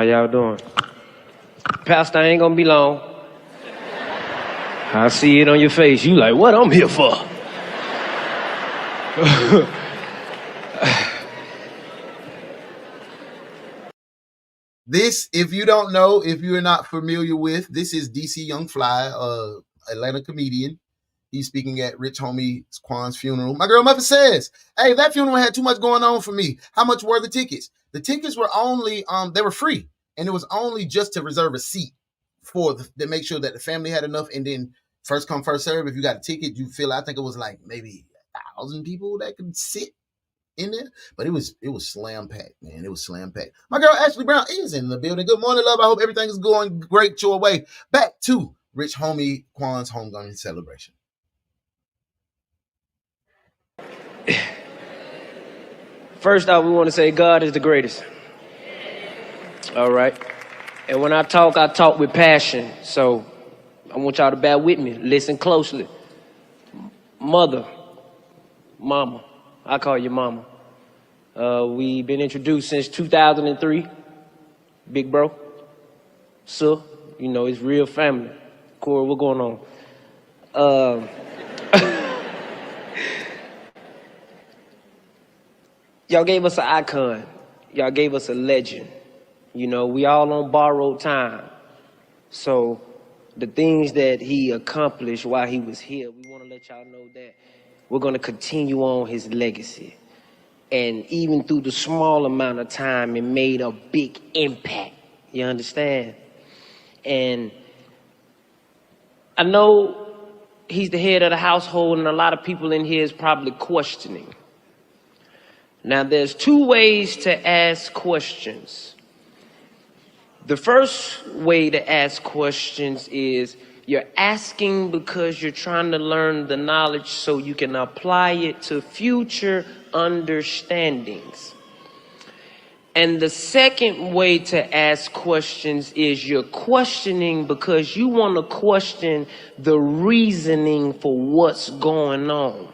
How y'all doing? Pastor, I ain't gonna be long. I see it on your face. You like, what I'm here for? This, if you don't know, if you're not familiar with, this is DC Young Fly, Atlanta comedian. He's speaking at Rich Homie Quan's funeral. My girl Muffin says, hey, that funeral had too much going on for me. How much were the tickets? The tickets were only, they were free. And it was only just to reserve a seat to make sure that the family had enough. And then first come, first serve. If you got a ticket, you feel, I think it was like maybe 1,000 people that could sit in there. But it was slam packed, man. It was slam packed. My girl Ashley Brown is in the building. Good morning, love. I hope everything is going great your way. Back to Rich Homie Quan's homegoing celebration. First off, we want to say God is the greatest. All right. And when I talk with passion. So I want y'all to bear with me. Listen closely. Mother, mama, I call you mama. We've been introduced since 2003. Big bro, so, you know, it's real family. Corey, what's going on? Y'all gave us an icon. Y'all gave us a legend. You know, we all on borrowed time. So the things that he accomplished while he was here, we want to let y'all know that we're going to continue on his legacy. And even through the small amount of time, it made a big impact. You understand? And I know he's the head of the household, and a lot of people in here is probably questioning. Now, there's two ways to ask questions. The first way to ask questions is you're asking because you're trying to learn the knowledge so you can apply it to future understandings. And the second way to ask questions is you're questioning because you want to question the reasoning for what's going on.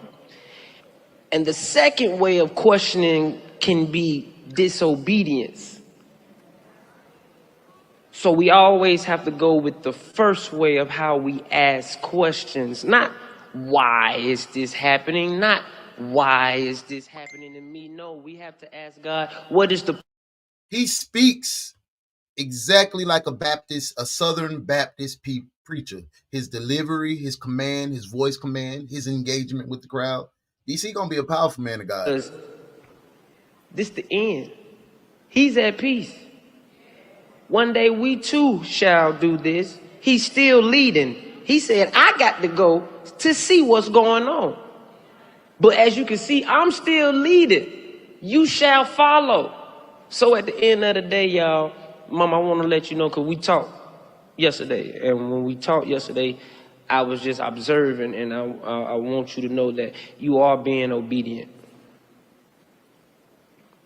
And the second way of questioning can be disobedience. So we always have to go with the first way of how we ask questions, not why is this happening, not why is this happening to me? No, we have to ask God, what is the... He speaks exactly like a Baptist, a Southern Baptist preacher. His delivery, his command, his voice command, his engagement with the crowd. DC gonna be a powerful man of God. This the end. He's at peace. One day we too shall do this. He's still leading. He said, I got to go to see what's going on. But as you can see, I'm still leading. You shall follow. So at the end of the day, y'all, Mom, I want to let you know, because we talked yesterday. And when we talked yesterday, I was just observing, and I want you to know that you are being obedient.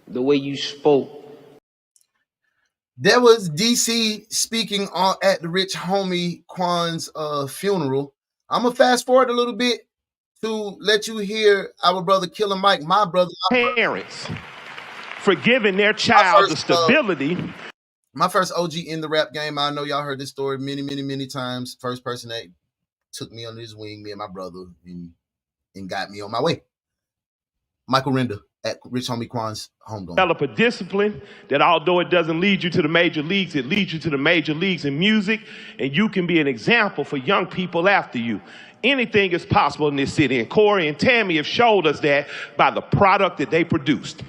The way you spoke. There was DC speaking at the rich homie Quan's funeral. I'm going to fast forward a little bit to let you hear our brother Killer Mike, my brother. Parents for giving their child the stability. My first OG in the rap game. I know y'all heard this story many times. First person that took me under his wing, me and my brother, and got me on my way. Michael Render at Rich Homie Quan's homegoing. Develop a discipline that although it doesn't lead you to the major leagues, it leads you to the major leagues in music, and you can be an example for young people after you. Anything is possible in this city, and Corey and Tammy have showed us that by the product that they produced.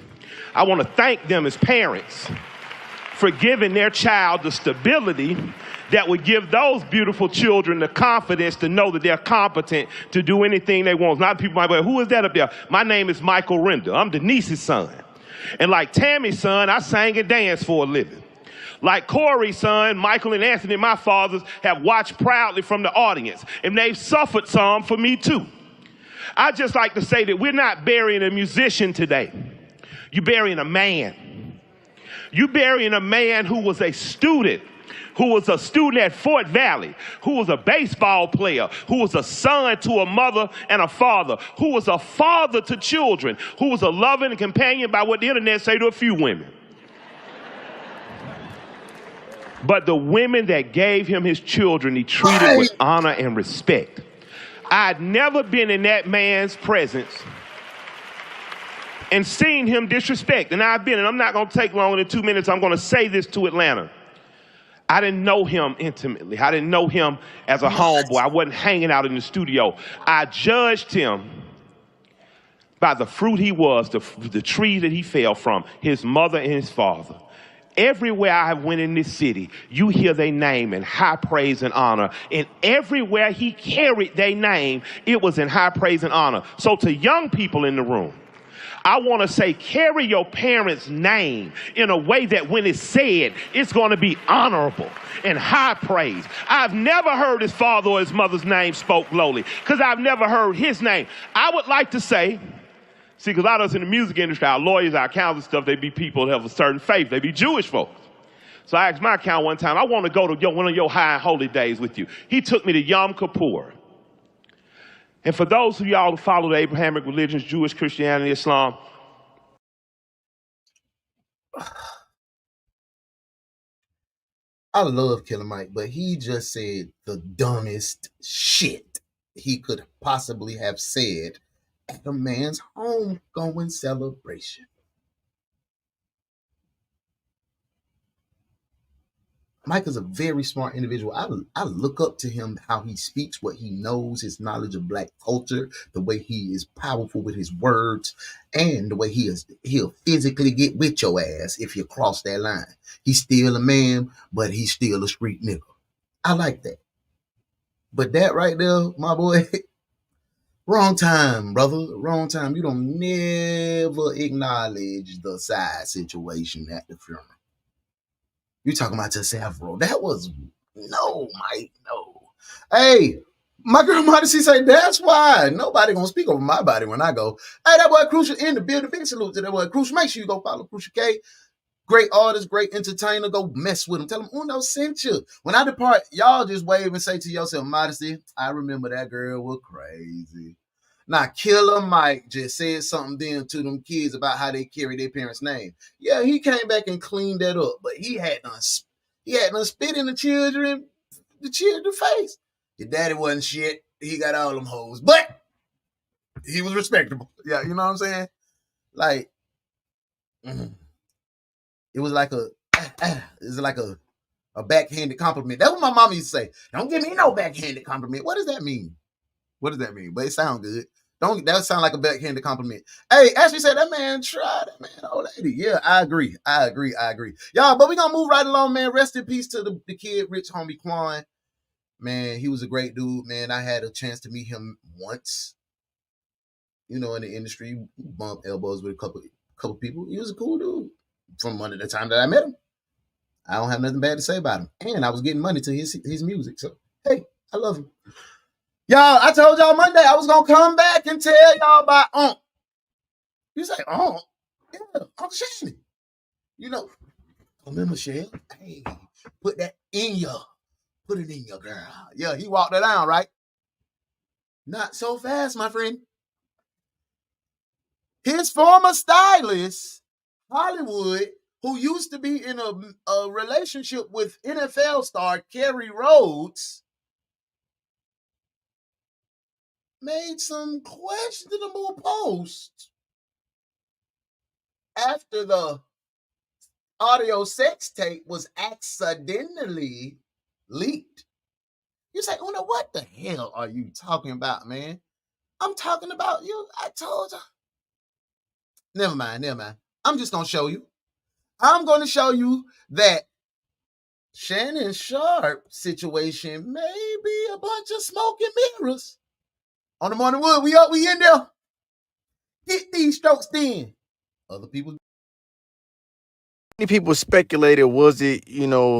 I want to thank them as parents for giving their child the stability that would give those beautiful children the confidence to know that they're competent to do anything they want. A lot of people might be like, who is that up there? My name is Michael Render. I'm Denise's son. And like Tammy's son, I sang and danced for a living. Like Corey's son, Michael and Anthony, my fathers, have watched proudly from the audience. And they've suffered some for me too. I just like to say that we're not burying a musician today. You're burying a man. You're burying a man who was a student at Fort Valley, who was a baseball player, who was a son to a mother and a father, who was a father to children, who was a loving companion by what the internet say to a few women. But the women that gave him his children, he treated with honor and respect. I'd never been in that man's presence and seen him disrespect. And I've been, and I'm not going to take longer than 2 minutes. I'm going to say this to Atlanta. I didn't know him intimately. I didn't know him as a homeboy. I wasn't hanging out in the studio. I judged him by the fruit he was, the tree that he fell from, his mother and his father. Everywhere I went in this city, you hear their name in high praise and honor. And everywhere he carried their name, it was in high praise and honor. So to young people in the room, I want to say, carry your parents' name in a way that when it's said, it's going to be honorable and high praise. I've never heard his father or his mother's name spoke lowly because I've never heard his name. I would like to say, See, because a lot of us in the music industry, our lawyers, our accountants and stuff, they be people that have a certain faith. They be Jewish folks. So I asked my accountant one time, I want to go to one of your high and holy days with you. He took me to Yom Kippur. And for those of y'all who follow the Abrahamic religions, Jewish, Christianity, Islam, I love Killer Mike, but he just said the dumbest shit he could possibly have said at a man's homegoing celebration. Mike is a very smart individual. I look up to him, how he speaks, what he knows, his knowledge of Black culture, the way he is powerful with his words, and the way he'll physically get with your ass if you cross that line. He's still a man, but he's still a street nigga. I like that. But that right there, my boy, wrong time, brother. Wrong time. You don't never acknowledge the side situation at the funeral. You talking about yourself, bro. That was, no, Mike, no. Hey, my girl Modesty say, that's why nobody gonna speak over my body when I go. Hey, that boy Crucial in the building. Big salute to that boy Crucial. Make sure you go follow Crucial K. Great artist, great entertainer. Go mess with him. Tell him Uno sent you. When I depart, y'all just wave and say to yourself, Modesty, I remember that girl was crazy. Now, Killer Mike just said something then to them kids about how they carry their parents' name. Yeah, he came back and cleaned that up, but he had done spit in the children's face. Your daddy wasn't shit. He got all them hoes, but he was respectable. Yeah, you know what I'm saying? Like, it was like a backhanded compliment. That's what my mama used to say. Don't give me no backhanded compliment. What does that mean? What does that mean? But it sounds good. That sound like a backhanded compliment. Hey, Ashley said that man tried. That man, old lady. Yeah, I agree. Y'all, but we gonna move right along, man. Rest in peace to the kid, Rich Homie Quan. Man, he was a great dude, man. I had a chance to meet him once. You know, in the industry, bumped elbows with a couple people. He was a cool dude from one of the time that I met him. I don't have nothing bad to say about him. And I was getting money to his music. So, hey, I love him. Y'all, I told y'all Monday I was going to come back and tell y'all about Unc. You say, Unc? Yeah, Uncle Shannon. You know, remember, Michelle? Hey, put it in your girl. Yeah, he walked her down, right? Not so fast, my friend. His former stylist, Hollywood, who used to be in a relationship with NFL star Kerry Rhodes, made some questionable posts after the audio sex tape was accidentally leaked. You say, Una, what the hell are you talking about, man? I'm talking about you. I told you. Never mind. I'm just going to show you. I'm going to show you that Shannon Sharp situation may be a bunch of smoke and mirrors. On the Morning Wood, we in there. Get these strokes then. Other people. Many people speculated, was it,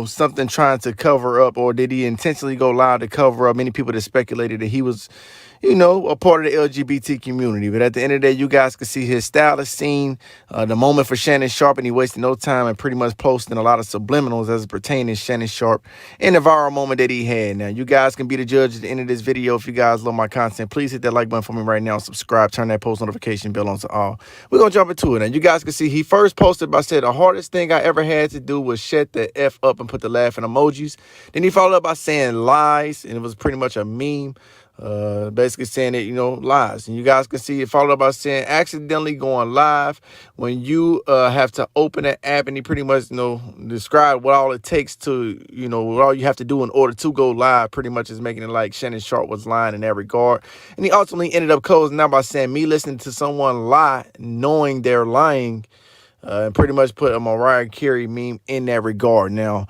something trying to cover up, or did he intentionally go live to cover up? Many people that speculated that he was, a part of the LGBT community. But at the end of the day, you guys can see his stylist scene, the moment for Shannon Sharp, and he wasted no time and pretty much posting a lot of subliminals as it pertains to Shannon Sharp and the viral moment that he had. Now, you guys can be the judge at the end of this video. If you guys love my content, please hit that like button for me right now. Subscribe, turn that post notification bell on to all. We're going to jump into it. And you guys can see he first posted by saying the hardest thing I ever had to do was shut the F up and put the laughing emojis. Then he followed up by saying lies, and it was pretty much a meme. Basically saying that, lies. And you guys can see it followed up by saying accidentally going live when you have to open an app, and he pretty much, described what all it takes to, what all you have to do in order to go live, pretty much is making it like Shannon Sharp was lying in that regard. And he ultimately ended up closing out by saying me listening to someone lie, knowing they're lying, and pretty much put a Mariah Carey meme in that regard. Now,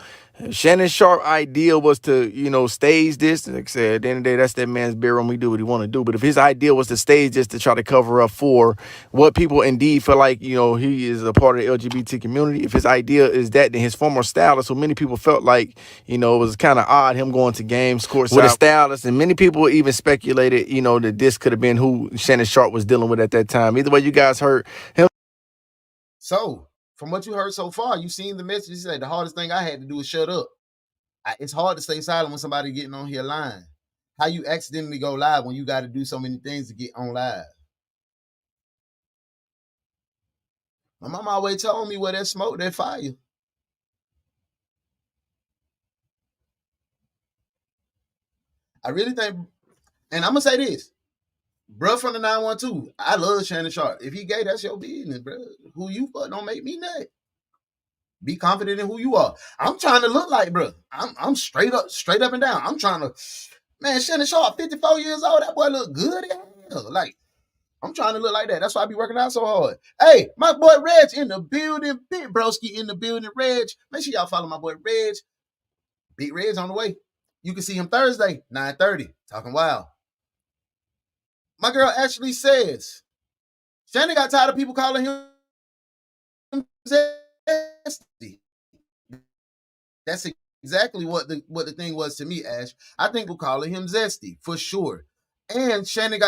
Shannon Sharp idea was to, stage this. Like I said, at the end of the day, that's that man's bedroom. We do what he want to do. But if his idea was to stage this to try to cover up for what people indeed feel like, he is a part of the LGBT community. If his idea is that, then his former stylist, who many people felt like, it was kind of odd him going to games courtside with a stylist. And many people even speculated, that this could have been who Shannon Sharp was dealing with at that time. Either way, you guys heard him. So, from what you heard so far, you seen the message. He said the hardest thing I had to do is shut up. It's hard to stay silent when somebody getting on here lying. How you accidentally go live when you got to do so many things to get on live? My mama always told me where there's smoke, there's fire. I really think, and I'm gonna say this, bruh from the 912, I love Shannon Sharp. If he gay, that's your business, bro. Who you fuck don't make me nut. Be confident in who you are. I'm trying to look like, bro. I'm straight up and down. I'm trying to, man, Shannon Sharp, 54 years old. That boy look good as hell. Like, I'm trying to look like that. That's why I be working out so hard. Hey, my boy Reg in the building. Big Broski in the building. Reg. Make sure y'all follow my boy Reg. Big Reg on the way. You can see him Thursday, 9:30. Talking wild. My girl Ashley says, Shannon got tired of people calling him zesty. That's exactly what the thing was to me, Ash. I think we're calling him zesty for sure. And Shannon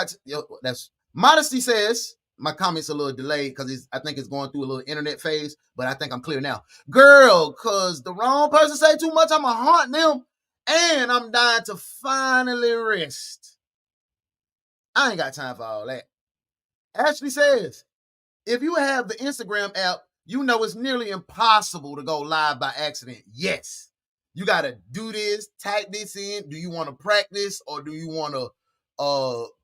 that's Modesty says, my comment's a little delayed because I think it's going through a little internet phase, but I think I'm clear now. Girl, because the wrong person say too much, I'm going to haunt them, and I'm dying to finally rest. I ain't got time for all that. Ashley says, if you have the Instagram app, you know it's nearly impossible to go live by accident. Yes. You got to do this, type this in. Do you want to practice or do you want to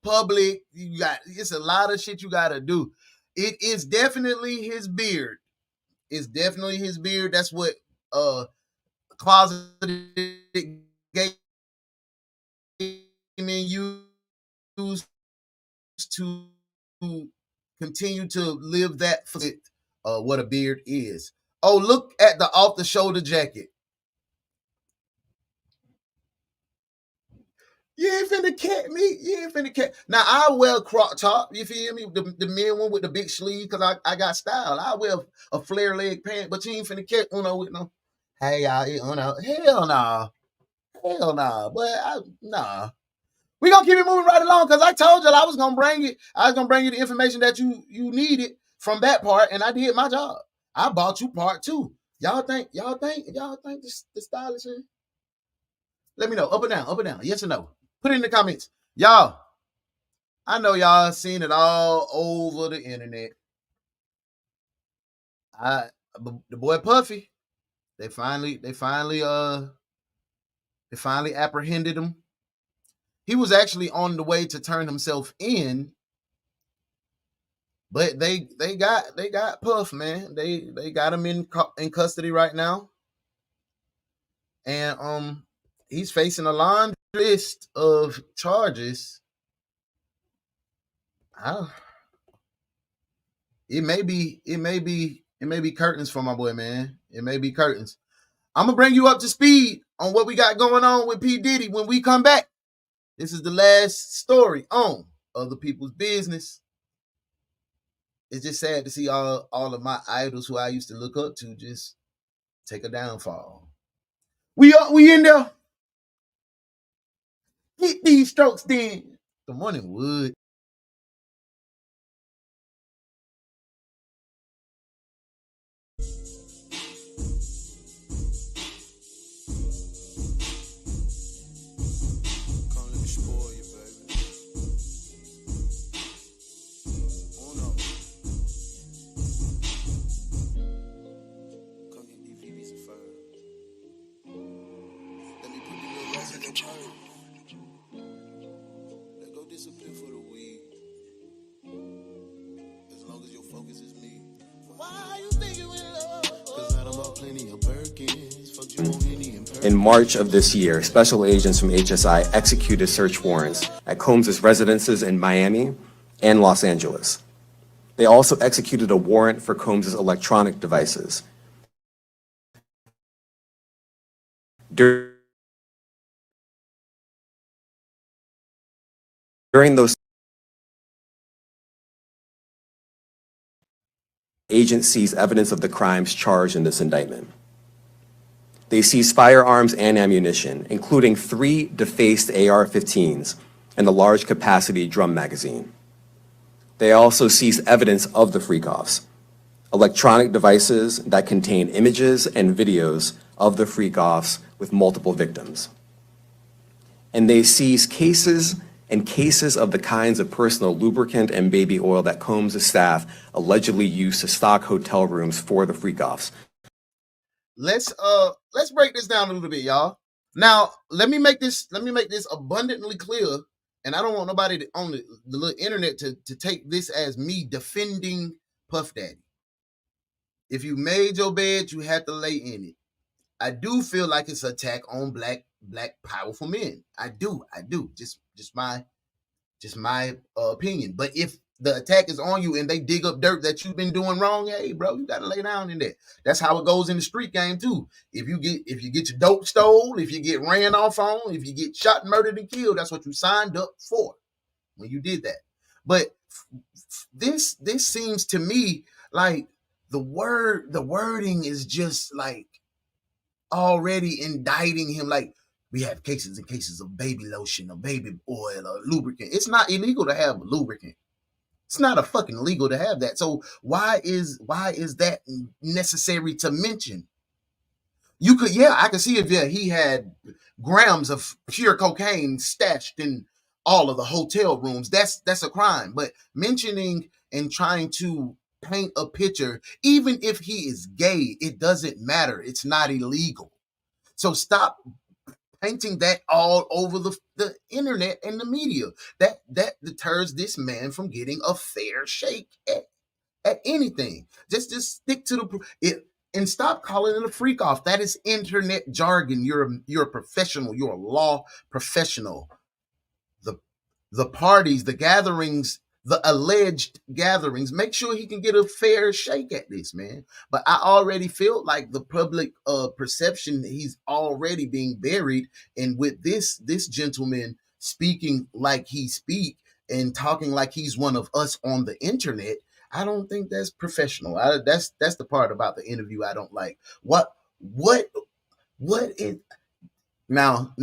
public? It's a lot of shit you got to do. It is definitely his beard. It's definitely his beard. That's what Closeted Gaming used to continue to live that what a beard is. Oh, look at the off-the-shoulder jacket. You ain't finna catch me. You ain't finna catch. Now, I wear crop top, you feel me? The men one with the big sleeve, because I got style. I wear a flare leg pant, but you ain't finna catch Uno with no, hey, y'all, Uno. Hell nah. Hell nah. But nah. We gonna keep it moving right along, because I told y'all I was gonna bring it. I was gonna bring you the information that you needed from that part, and I did my job. I bought you part 2. Y'all think the stylish is? Let me know. Up or down. Yes or no? Put it in the comments. Y'all, I know y'all seen it all over the internet. The boy Puffy, they finally apprehended him. He was actually on the way to turn himself in, but they got Puff, man. They got him in custody right now, and he's facing a laundry list of charges. It may be curtains for my boy, man. It may be curtains. I'm gonna bring you up to speed on what we got going on with P. Diddy when we come back. This is the last story on Other People's Business. It's just sad to see all of my idols who I used to look up to just take a downfall. We in there. Get these strokes then. Good morning, Wood. In March of this year, special agents from HSI executed search warrants at Combs' residences in Miami and Los Angeles. They also executed a warrant for Combs' electronic devices. During those, agents seized evidence of the crimes charged in this indictment. They seized firearms and ammunition, including 3 defaced AR-15s and a large capacity drum magazine. They also seized evidence of the freak-offs, electronic devices that contain images and videos of the freak-offs with multiple victims. And they seized cases and cases of the kinds of personal lubricant and baby oil that Combs' staff allegedly used to stock hotel rooms for the freak-offs. Let's break this down a little bit, y'all. Now, let me make this abundantly clear, and I don't want nobody on the little internet to take this as me defending Puff Daddy. If you made your bed, you had to lay in it. I do feel like it's an attack on black powerful men. I do. Just my opinion. But if the attack is on you and they dig up dirt that you've been doing wrong, hey, bro, you gotta lay down in there. That's how it goes in the street game too. If you get your dope stole, if you get ran off on, if you get shot, murdered, and killed, that's what you signed up for when you did that. But this seems to me like the wording is just like already indicting him. Like, we have cases and cases of baby lotion or baby oil or lubricant. It's not illegal to have lubricant. It's not a fucking illegal to have that. So why is that necessary to mention? You could, I could see if he had grams of pure cocaine stashed in all of the hotel rooms. That's a crime. But mentioning and trying to paint a picture, even if he is gay, it doesn't matter. It's not illegal. So stop painting that all over the internet and the media. That deters this man from getting a fair shake at anything. Just stick to it and stop calling it a freak off. That is internet jargon. You're a professional. You're a law professional. The parties, the gatherings, the alleged gatherings, make sure he can get a fair shake at this, man. But I already feel like the public perception, he's already being buried. And with this gentleman speaking like he speak and talking like he's one of us on the internet, I don't think that's professional. That's the part about the interview I don't like. What is now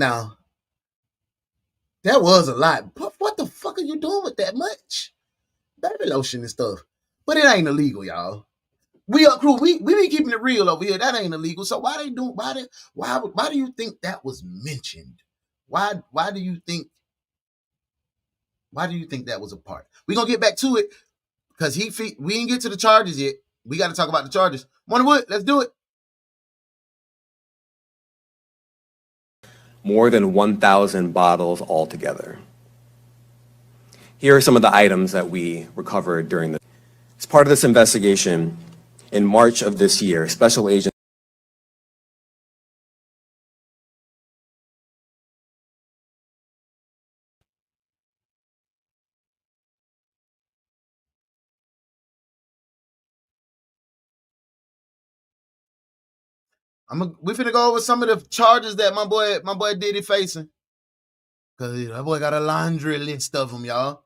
that was a lot. What the fuck are you doing with that much? Baby lotion and stuff. But it ain't illegal, y'all. We are crew. We be keeping it real over here. That ain't illegal. So why do you think that was mentioned? Why do you think that was a part? We're gonna get back to it because we didn't get to the charges yet. We got to talk about the charges. Wood, let's do it. More than 1,000 bottles altogether. Here are some of the items that we recovered during the. As part of this investigation, in March of this year, special agents. We finna go over some of the charges that my boy Diddy facing. Cause that boy got a laundry list of them, y'all.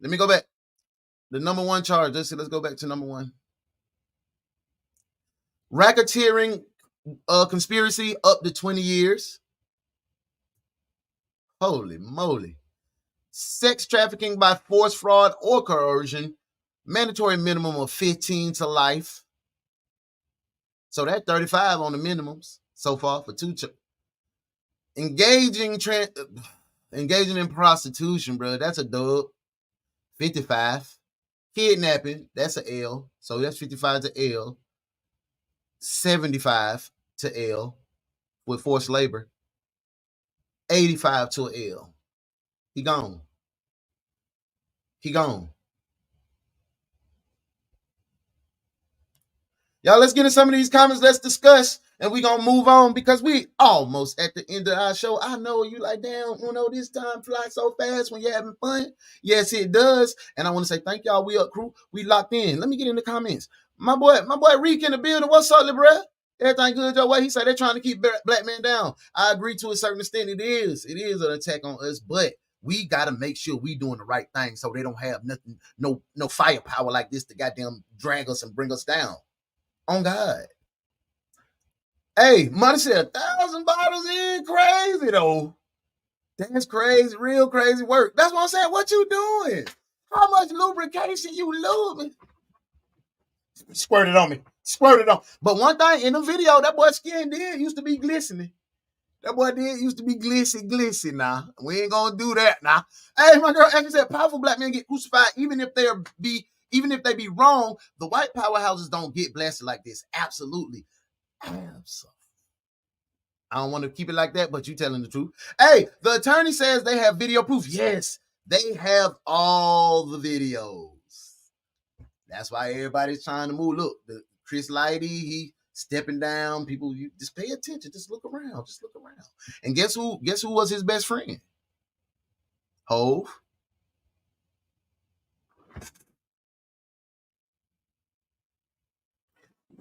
Let me go back. The number one charge. Let's go back to number one. Racketeering conspiracy up to 20 years. Holy moly. Sex trafficking by force, fraud, or coercion. Mandatory minimum of 15 to life. So that 35 on the minimums so far for two. Engaging in prostitution, bro. That's a dub. 55. Kidnapping. That's an L. So that's 55 to L. 75 to L with forced labor. 85 to an L. He gone. Y'all, let's get in some of these comments. Let's discuss, and we're going to move on because we almost at the end of our show. I know you like, damn, this time flies so fast when you're having fun. Yes, it does. And I want to say thank y'all. We up, crew. We locked in. Let me get in the comments. My boy Reek in the building. What's up, bro? Everything good your way. He said they're trying to keep black men down. I agree to a certain extent. It is an attack on us, but we got to make sure we doing the right thing so they don't have nothing, no firepower like this to goddamn drag us and bring us down. On God. Hey, money said 1,000 bottles in. Crazy though. That's crazy, real crazy work. That's what I'm saying. What you doing? How much lubrication you losing? Squirt it on me. But one thing in the video, that boy skin used to be glistening. That boy used to be glissy now. We ain't gonna do that now. Hey, my girl actually said powerful black men get crucified even if they be wrong. The white powerhouses don't get blasted like this. Absolutely. I don't want to keep it like that, but you telling the truth. Hey, the attorney says they have video proof. Yes, they have all the videos. That's why everybody's trying to move. Look, the Chris Lighty, he stepping down. People, you just pay attention. Just look around. And guess who was his best friend? Hove.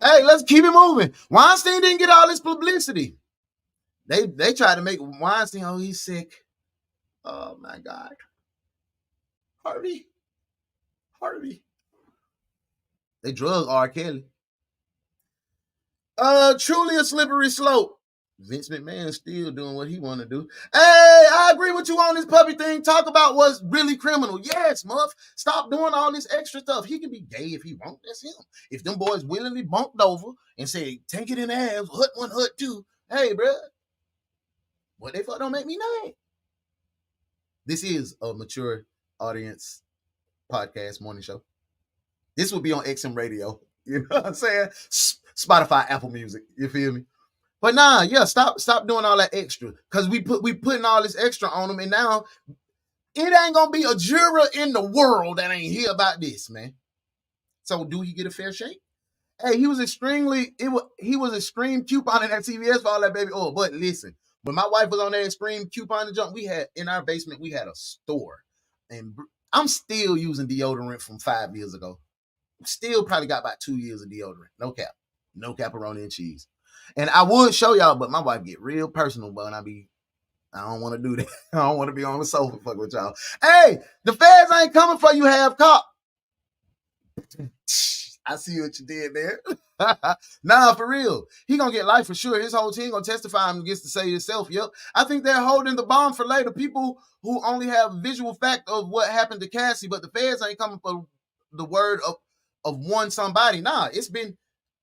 Hey, let's keep it moving. Weinstein didn't get all this publicity. They tried to make Weinstein, oh, he's sick. Oh my God. Harvey. They drug R. Kelly. Truly a slippery slope. Vince McMahon still doing what he want to do. Hey, I agree with you on this puppy thing. Talk about what's really criminal. Yes, Muff. Stop doing all this extra stuff. He can be gay if he wants. That's him. If them boys willingly bumped over and say, take it in the ass, hut one, hut two. Hey, bro. What they fuck don't make me mad. This is a mature audience podcast morning show. This will be on XM Radio. You know what I'm saying? Spotify, Apple Music. You feel me? But nah, yeah, stop doing all that extra. Because we putting all this extra on them, and now it ain't gonna be a juror in the world that ain't hear about this, man. So do he get a fair shake? Hey, he was extreme couponing at CVS for all that baby oil. But listen, when my wife was on that extreme couponing jump, we had in our basement, we had a store. And I'm still using deodorant from 5 years ago. Still probably got about 2 years of deodorant. No cap. No pepperoni and cheese. And I would show y'all, but my wife get real personal, but I don't want to do that. I don't want to be on the sofa fuck with y'all. Hey, the feds ain't coming for you, half cop. I see what you did there. Nah, for real. He gonna get life for sure. His whole team gonna testify and gets to say himself. Yep. I think they're holding the bomb for later. People who only have visual fact of what happened to Cassie, but the feds ain't coming for the word of one somebody. Nah, it's been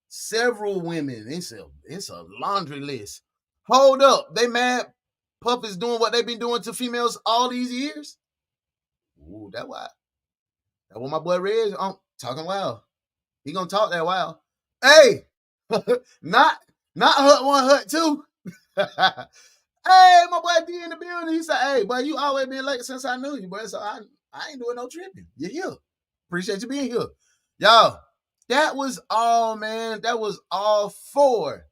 several women. It's a laundry list. Hold up. They mad Puff is doing what they've been doing to females all these years? Ooh, that's why. That's what my boy Reg talking wild. He gonna talk that wild. Hey, not hut one, hut two. Hey, my boy D in the building. He said, hey, boy, you always been late since I knew you, boy. So I ain't doing no tripping. You're here. Appreciate you being here. Y'all, that was all, man. That was all for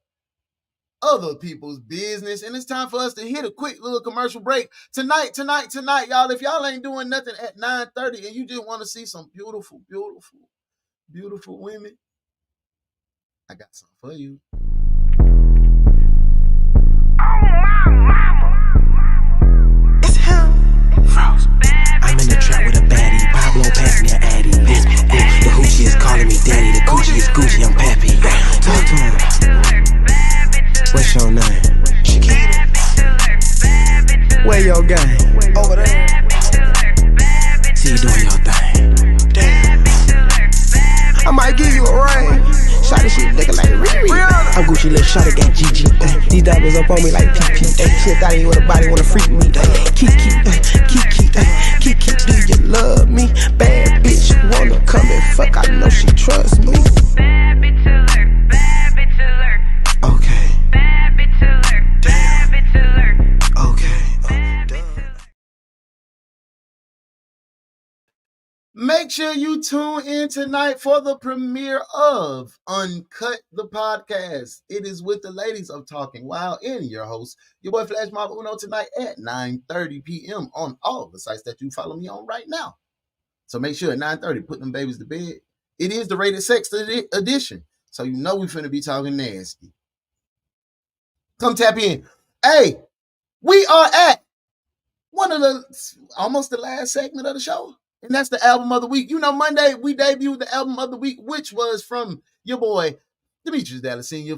other people's business. And it's time for us to hit a quick little commercial break. Tonight, y'all, if y'all ain't doing nothing at 9:30 and you just want to see some beautiful, beautiful, beautiful women, I got something for you. It's him. Froze. I'm in the trap with a baddie. Pablo pass me an addy. The hoochie is calling me daddy. The coochie is Gucci. I'm Pappy. Talk to him. What's your name? Shakita. Where your gang? Over there. See you doing your thing. Damn. I might give you a ring. Shotty shit nigga like Riri. I'm Gucci, little shotty got GG. These diamonds up on me like PP. Shit got in with a body wanna freak me. Kiki, do you love me? Bad bitch wanna come and fuck. I know she trusts me. Bad bitch alert, bad bitch alert. Okay. Bad bitch alert, bad bitch alert. Okay. Make sure you tune in tonight for the premiere of Uncut the Podcast. It is with the ladies of Talking Wild and your host, your boy FlashMobUno, tonight at 9:30 p.m. on all the sites that you follow me on right now. So make sure at 9:30, put them babies to bed. It is the Rated Sex edition, so you know we finna be talking nasty. Come tap in. Hey, we are at almost the last segment of the show. And that's the album of the week. You know, Monday we debuted the album of the week, which was from your boy, Demetrius Dallas Sr.,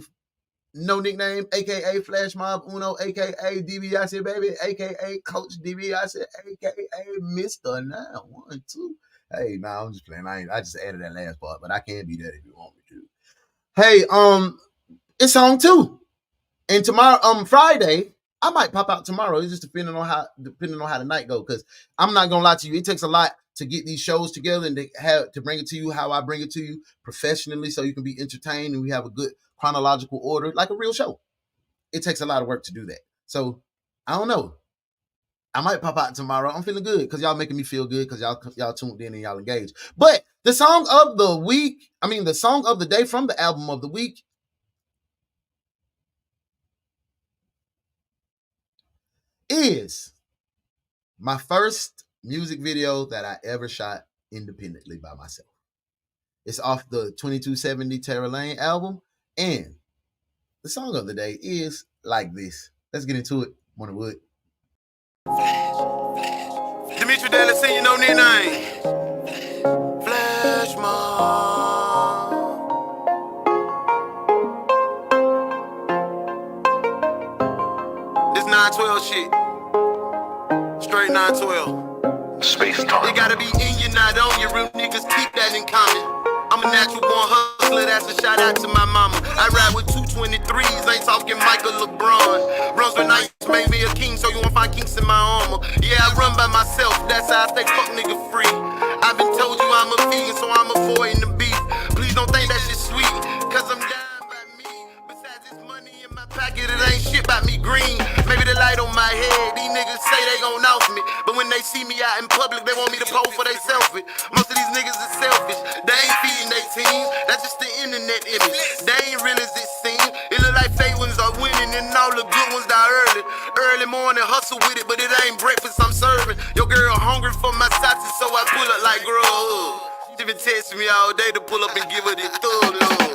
no nickname, aka FlashMobUno, aka DBIC baby, aka Coach DBIC, aka Mr. 912. Hey, I'm just playing. I just added that last part, but I can be that if you want me to. Hey, it's song 2. And tomorrow, Friday, I might pop out tomorrow. It's just depending on how the night goes. Because I'm not gonna lie to you, it takes a lot to get these shows together and to bring it to you how I bring it to you professionally, so you can be entertained and we have a good chronological order, like a real show. It takes a lot of work to do that. So I don't know. I might pop out tomorrow. I'm feeling good because y'all making me feel good because y'all tuned in and y'all engaged. But the song of the week, the song of the day from the album of the week is my first music video that I ever shot independently by myself. It's off the 2270 Terra Lane album, and the song of the day is Like This. Let's get into it. Morning Wood. Demetrius Dallas Sr., no nickname. Flash Mob. This 912 shit. Straight 912. Space time. It gotta be in you, not on you. Real niggas keep that in common. I'm a natural born hustler, that's a shout out to my mama. I ride with 223s, ain't talking Michael LeBron. Brunswick Nights made me a king, so you won't find kinks in my armor. Yeah, I run by myself, that's how I stay fuck nigga free. I've been told you I'm a vegan, so I'm avoiding the beef. Please don't think that shit sweet, cause I'm down by me. Besides this money in my pocket, it ain't shit about me green. Maybe the light on my head, these niggas say they gon' off me. But when they see me out in public, they want me to pose for they selfie. Most of these niggas are selfish, they ain't feeding they team. That's just the internet image, they ain't real as it seems. It look like fake ones are winning and all the good ones die early. Early morning hustle with it, but it ain't breakfast I'm serving. Your girl hungry for my sausage, so I pull up like grub. She been texting me all day to pull up and give her this thug love.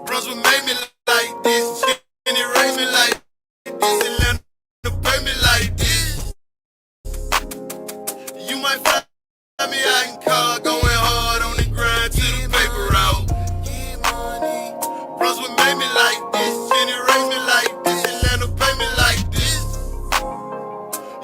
Brunswick made me like this, and it raised me like this, Atlanta pay me like this. You might find me out in car going hard on the grind to the paper route. Brunswick made me like this, and it raised me like this, Atlanta pay me like this.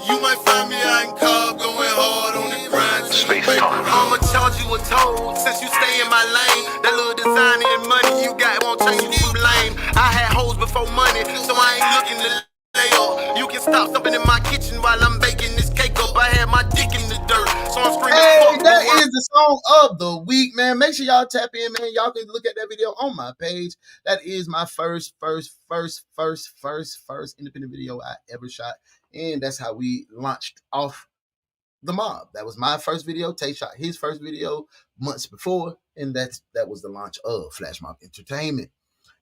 You might find me out in car going hard on the grind to the paper route. I'ma charge you a toll since you stay in my lane. That little design and money you got won't change you from lame. I had hoes before money, so I ain't looking to lay off. You can stop something in my kitchen while I'm baking this cake up. I had my dick in the dirt, so I'm screaming. Hey, that is the song of the week, man. Make sure y'all tap in, man. Y'all can look at that video on my page. That is my first independent video I ever shot, and that's how we launched off the mob. That was my first video. Tay shot his first video months before, and that was the launch of Flash Mob Entertainment.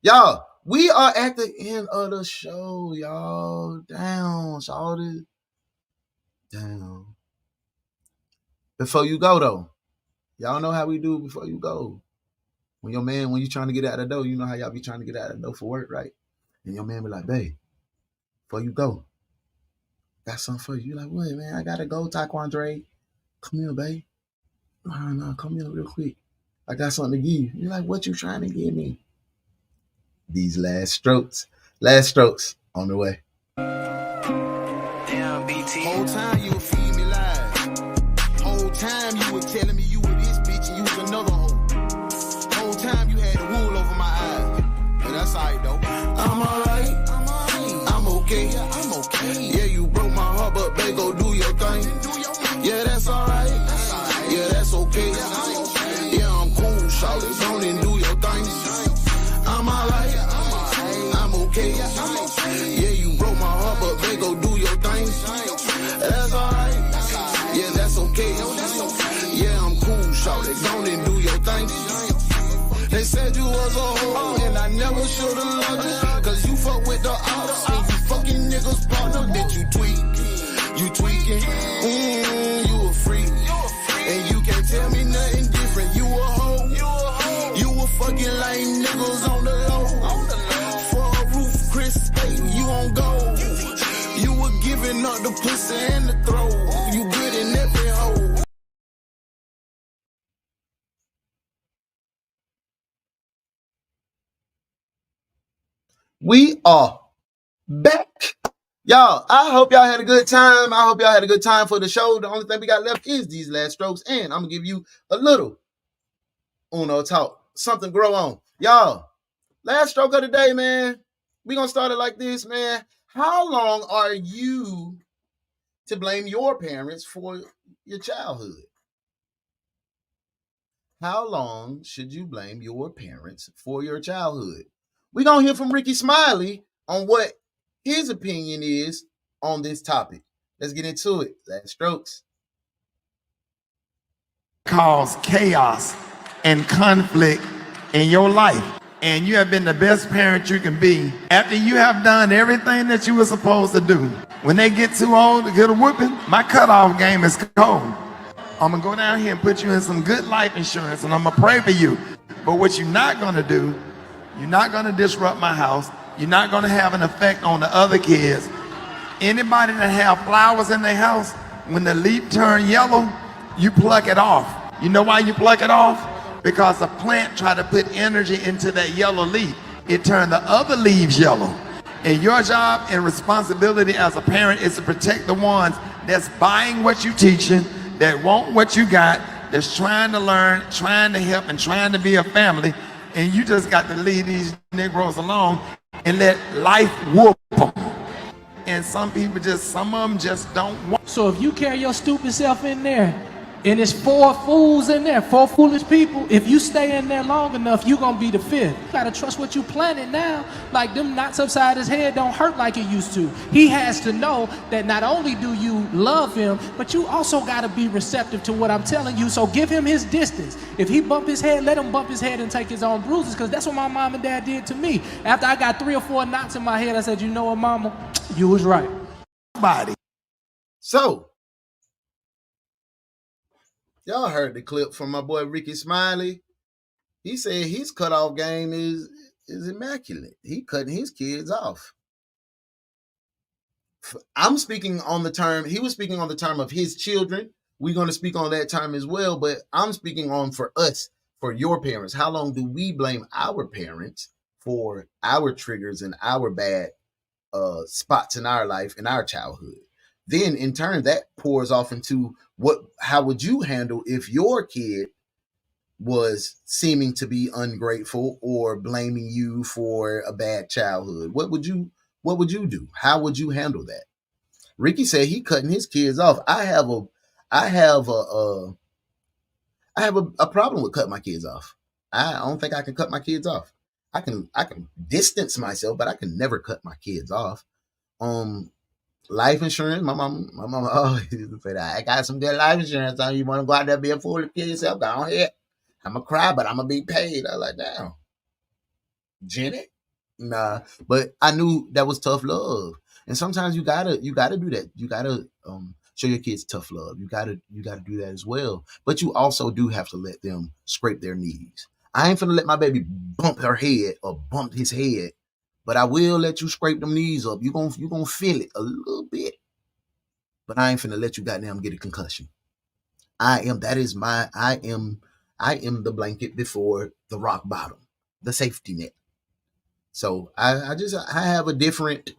Y'all, we are at the end of the show, y'all. Down, shawty. Down. Before you go, though, y'all know how we do before you go. When you trying to get out of the door, you know how y'all be trying to get out of the door for work, right? And your man be like, babe, before you go, got something for you. You like, what, man? I gotta go, Taekwondo. Come here, babe. No, come here real quick. I got something to give you. You're like, what you trying to give me? These last strokes on the way. Damn, BT. Whole time you would feed me lies. Whole time you were telling me you were this bitch and you was another hoe. Whole time you had the wool over my eyes. But that's alright though. I'm alright. I'm okay. Yeah, you broke my heart, but babe, go do your thing. Yeah, that's alright. Yeah, that's okay. Yeah, I'm cool, shawty. Go and do your thing. I'm alright. I'm okay. Yeah, you broke my heart, but babe, go do your thing. That's alright. Yeah, that's okay. Yeah, I'm cool, shawty. Go and do your thing. They said you was a hoe, and I never should've loved you. Cause you fuck with the ops, and you fucking niggas partner. That you tweaking, you a freak. And you can't tell me nothing different. You a hoe, you a fucking lame niggas on the low. For pussy in the throat. You good in every hole. We are back. Y'all, I hope y'all had a good time. I hope y'all had a good time for the show. The only thing we got left is these last strokes, and I'm going to give you a little Uno talk. Something grow on. Y'all, last stroke of the day, man. We're going to start it like this, man. How long are you to blame your parents for your childhood? How long should you blame your parents for your childhood? We're going to hear from Ricky Smiley on what his opinion is on this topic. Let's get into it. Last strokes. Cause chaos and conflict in your life. And you have been the best parent you can be after you have done everything that you were supposed to do. When they get too old to get a whooping, my cutoff game is cold. I'm gonna go down here and put you in some good life insurance and I'm gonna pray for you. But what you're not gonna do, you're not gonna disrupt my house. You're not gonna have an effect on the other kids. Anybody that have flowers in their house, when the leaf turn yellow, you pluck it off. You know why you pluck it off? Because the plant try to put energy into that yellow leaf. It turned the other leaves yellow. And your job and responsibility as a parent is to protect the ones that's buying what you're teaching, that want what you got, that's trying to learn, trying to help, and trying to be a family. And you just got to leave these Negroes alone and let life whoop them. And some people some of them just don't want. So if you carry your stupid self in there, and it's 4 fools in there, 4 foolish people, if you stay in there long enough, you're gonna be the 5th. You gotta trust what you planted now. Like them knots upside his head don't hurt like it used to. He has to know that not only do you love him, but you also gotta be receptive to what I'm telling you. So give him his distance. If he bump his head, let him bump his head and take his own bruises, because that's what my mom and dad did to me. After I got 3 or 4 knots in my head, I said, you know what, mama, you was right. So, y'all heard the clip from my boy Ricky Smiley. He said his cutoff game is immaculate. He cutting his kids off. I'm speaking on the term, he was speaking on the term of his children. We're going to speak on that term as well, but I'm speaking on for us, for your parents. How long do we blame our parents for our triggers and our bad spots in our life, in our childhood? Then in turn, that pours off into how would you handle if your kid was seeming to be ungrateful or blaming you for a bad childhood? What would you do? How would you handle that? Ricky said he cutting his kids off. I have a problem with cutting my kids off. I don't think I can cut my kids off. I can distance myself, but I can never cut my kids off. Life insurance. My mom always used to say that. I got some good life insurance on you. Want to go out there and be a fool and kill yourself? Go ahead. I'm going to cry, but I'm going to be paid. I was like, damn. Jenny? Nah. But I knew that was tough love. And sometimes you gotta do that. You gotta show your kids tough love. You gotta do that as well. But you also do have to let them scrape their knees. I ain't finna let my baby bump her head or bump his head, but I will let you scrape them knees up. You gonna feel it a little bit. But I ain't finna let you goddamn get a concussion. I am the blanket before the rock bottom, the safety net. So I have a different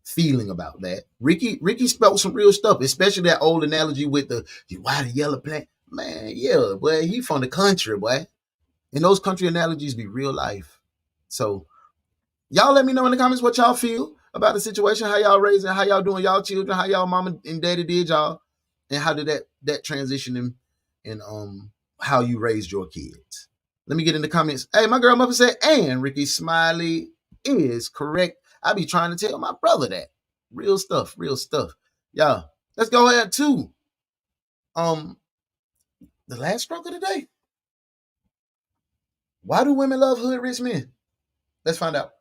feeling about that. Ricky spelled some real stuff, especially that old analogy with why the yellow plant. Man, yeah, boy, he from the country, boy. And those country analogies be real life. So y'all let me know in the comments what y'all feel about the situation, how y'all raising, how y'all doing y'all children, how y'all mama and daddy did y'all, and how did that transition in how you raised your kids. Let me get in the comments. Hey, my girl Muffin said, and Ricky Smiley is correct. I be trying to tell my brother that. Real stuff. Y'all, let's go ahead to the last stroke of the day. Why do women love hood rich men? Let's find out.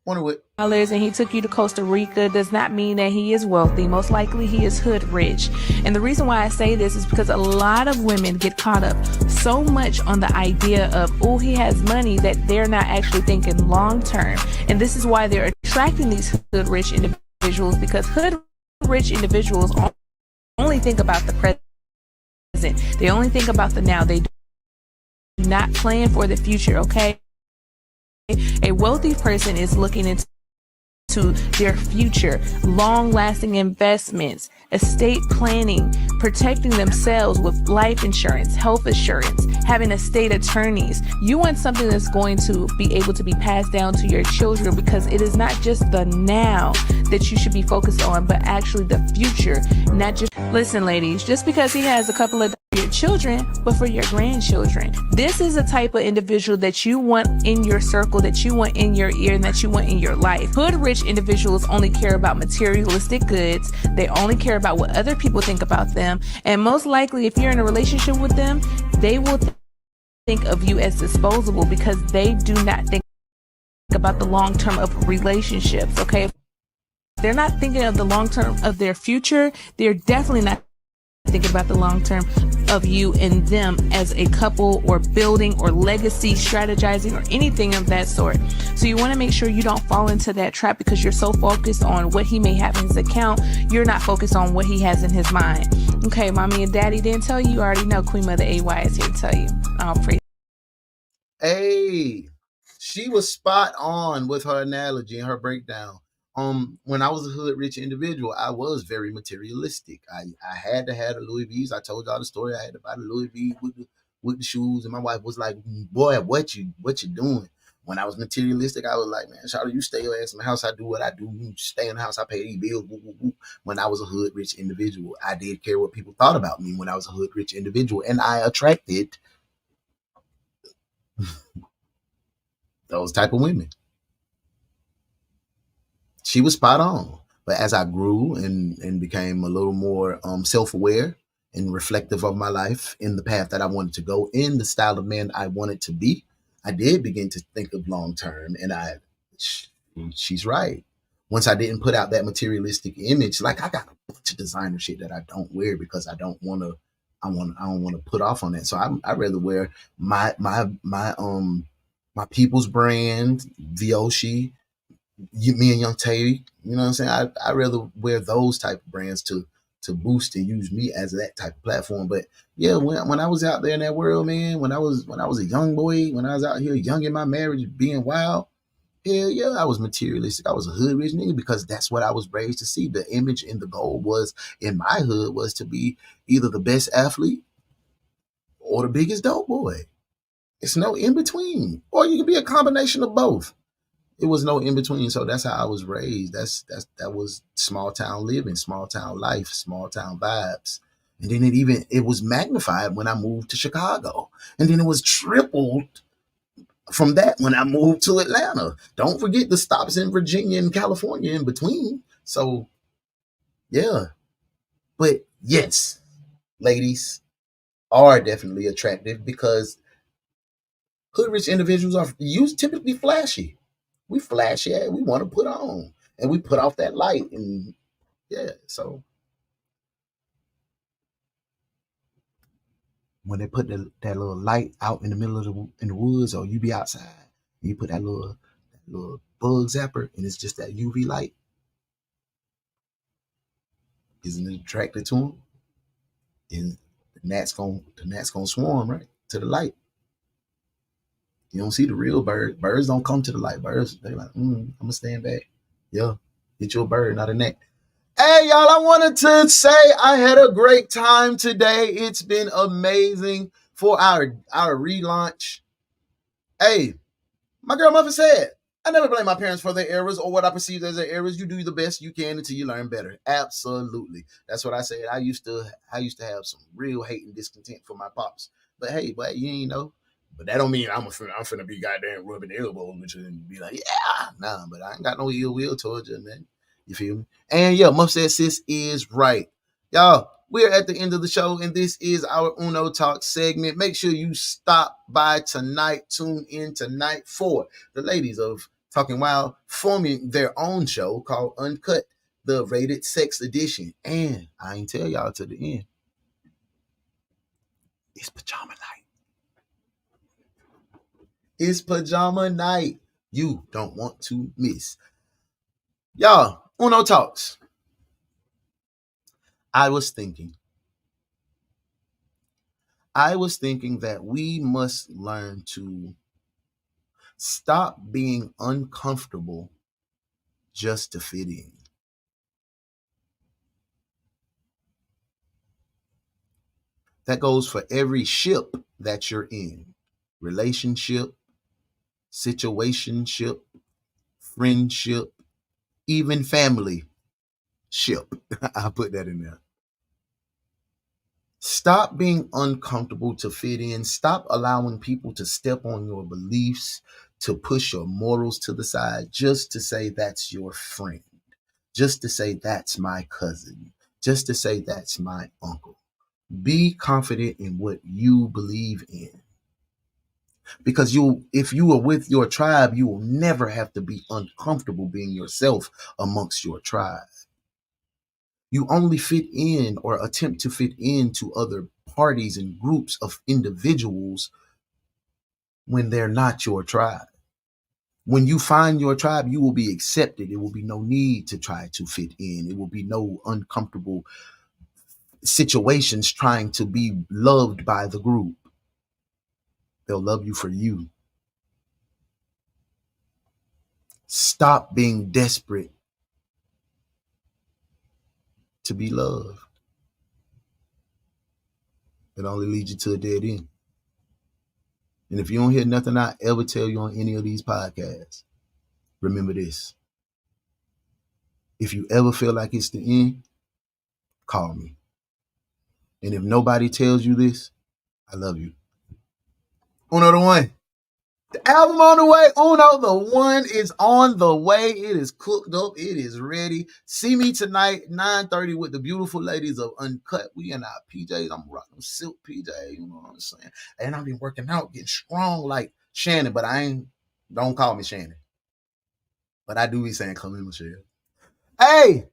Wonder what. And he took you to Costa Rica does not mean that he is wealthy. Most likely he is hood rich. And the reason why I say this is because a lot of women get caught up so much on the idea of, oh, he has money, that they're not actually thinking long term. And this is why they're attracting these hood rich individuals, individuals, because hood rich individuals only think about the present. They only think about the now. They do not plan for the future, okay? A wealthy person is looking into their future, long-lasting investments, estate planning, protecting themselves with life insurance, health insurance, having estate attorneys. You want something that's going to be able to be passed down to your children, because it is not just the now that you should be focused on, but actually the future. Not just, listen ladies, just because he has a couple of your children, but for your grandchildren. This is a type of individual that you want in your circle, that you want in your ear, and that you want in your life. Hood rich individuals only care about materialistic goods. They only care about what other people think about them. And most likely, if you're in a relationship with them, they will think of you as disposable, because they do not think about the long term of relationships, okay? If they're not thinking of the long term of their future, they're definitely not thinking about the long term of you and them as a couple, or building, or legacy, strategizing, or anything of that sort. So you want to make sure you don't fall into that trap, because you're so focused on what he may have in his account, you're not focused on what he has in his mind. Okay, mommy and daddy didn't tell you, you already know. Queen Mother AY is here to tell you. I'll pray. Hey, she was spot on with her analogy and her breakdown. When I was a hood rich individual, I was very materialistic. I had to have the Louis V's. I told y'all the story. I had to buy the Louis V with the shoes, and my wife was like, "Boy, what you doing?" When I was materialistic, I was like, "Man, Charlie, you stay your ass in the house. I do what I do. You stay in the house. I pay these bills." Woo, woo, woo. When I was a hood rich individual, I did care what people thought about me. When I was a hood rich individual, and I attracted those type of women. She was spot on. But as I grew and became a little more self-aware and reflective of my life in the path that I wanted to go, in the style of man I wanted to be, I did begin to think of long term. And she's right. Once I didn't put out that materialistic image, like I got a bunch of designer shit that I don't wear because I don't want to. I don't want to put off on that. So I rather wear my people's brand, Vyoshi, me and Young Tay, you know what I'm saying? I rather wear those type of brands to boost and use me as that type of platform. But yeah, when I was out there in that world, man, when I was a young boy, when I was out here young in my marriage, being wild, hell yeah, I was materialistic. I was a hood rich nigga because that's what I was raised to see. The image and the goal was in my hood was to be either the best athlete or the biggest dope boy. It's no in between, or you can be a combination of both. It was no in between. So that's how I was raised. That was small town living, small town life, small town vibes. And then it was magnified when I moved to Chicago. And then it was tripled from that when I moved to Atlanta. Don't forget the stops in Virginia and California in between. So yeah. But yes, ladies are definitely attractive because hood rich individuals are typically flashy. We flashy, we want to put on, and we put off that light, and yeah. So when they put that little light out in the middle of in the woods, or you be outside, and you put that little bug zapper, and it's just that UV light, isn't it attracted to them? And the gnats gonna swarm right to the light. You don't see the real bird. Birds don't come to the light. Birds, they like, I'm gonna stand back. Yeah, get you a bird, not a gnat. Hey, y'all, I wanted to say I had a great time today. It's been amazing for our relaunch. Hey, my girl Muffin said, I never blame my parents for their errors or what I perceive as their errors. You do the best you can until you learn better. Absolutely. That's what I said. I used to have some real hate and discontent for my pops. But hey, but you ain't know. But that don't mean I'm finna be goddamn rubbing elbows with you and be like, yeah. Nah, but I ain't got no ill will towards you, man. You feel me? And yeah, Muff said sis is right. Y'all, we're at the end of the show, and this is our Uno Talk segment. Make sure you stop by tonight. Tune in tonight for the ladies of Talking Wild forming their own show called Uncut, the Rated Sex Edition. And I ain't tell y'all to the end. It's pajama night. It's pajama night. You don't want to miss. Y'all, Uno Talks. I was thinking that we must learn to stop being uncomfortable just to fit in. That goes for every ship that you're in. Relationship, situationship, friendship, even family ship. I'll put that in there. Stop being uncomfortable to fit in. Stop allowing people to step on your beliefs, to push your morals to the side, just to say that's your friend, just to say that's my cousin, just to say that's my uncle. Be confident in what you believe in. Because if you are with your tribe, you will never have to be uncomfortable being yourself amongst your tribe. You only fit in or attempt to fit into other parties and groups of individuals when they're not your tribe. When you find your tribe, you will be accepted. It will be no need to try to fit in. It will be no uncomfortable situations trying to be loved by the group. They'll love you for you. Stop being desperate to be loved. It only leads you to a dead end. And if you don't hear nothing I ever tell you on any of these podcasts, remember this. If you ever feel like it's the end, call me. And if nobody tells you this, I love you. Uno the one. The album on the way. Uno the one is on the way. It is cooked up. It is ready. See me tonight, 9:30 with the beautiful ladies of Uncut. We in our PJs. I'm rocking silk PJs. You know what I'm saying? And I've been working out, getting strong like Shannon, but don't call me Shannon. But I do be saying, come in, Michelle. Hey,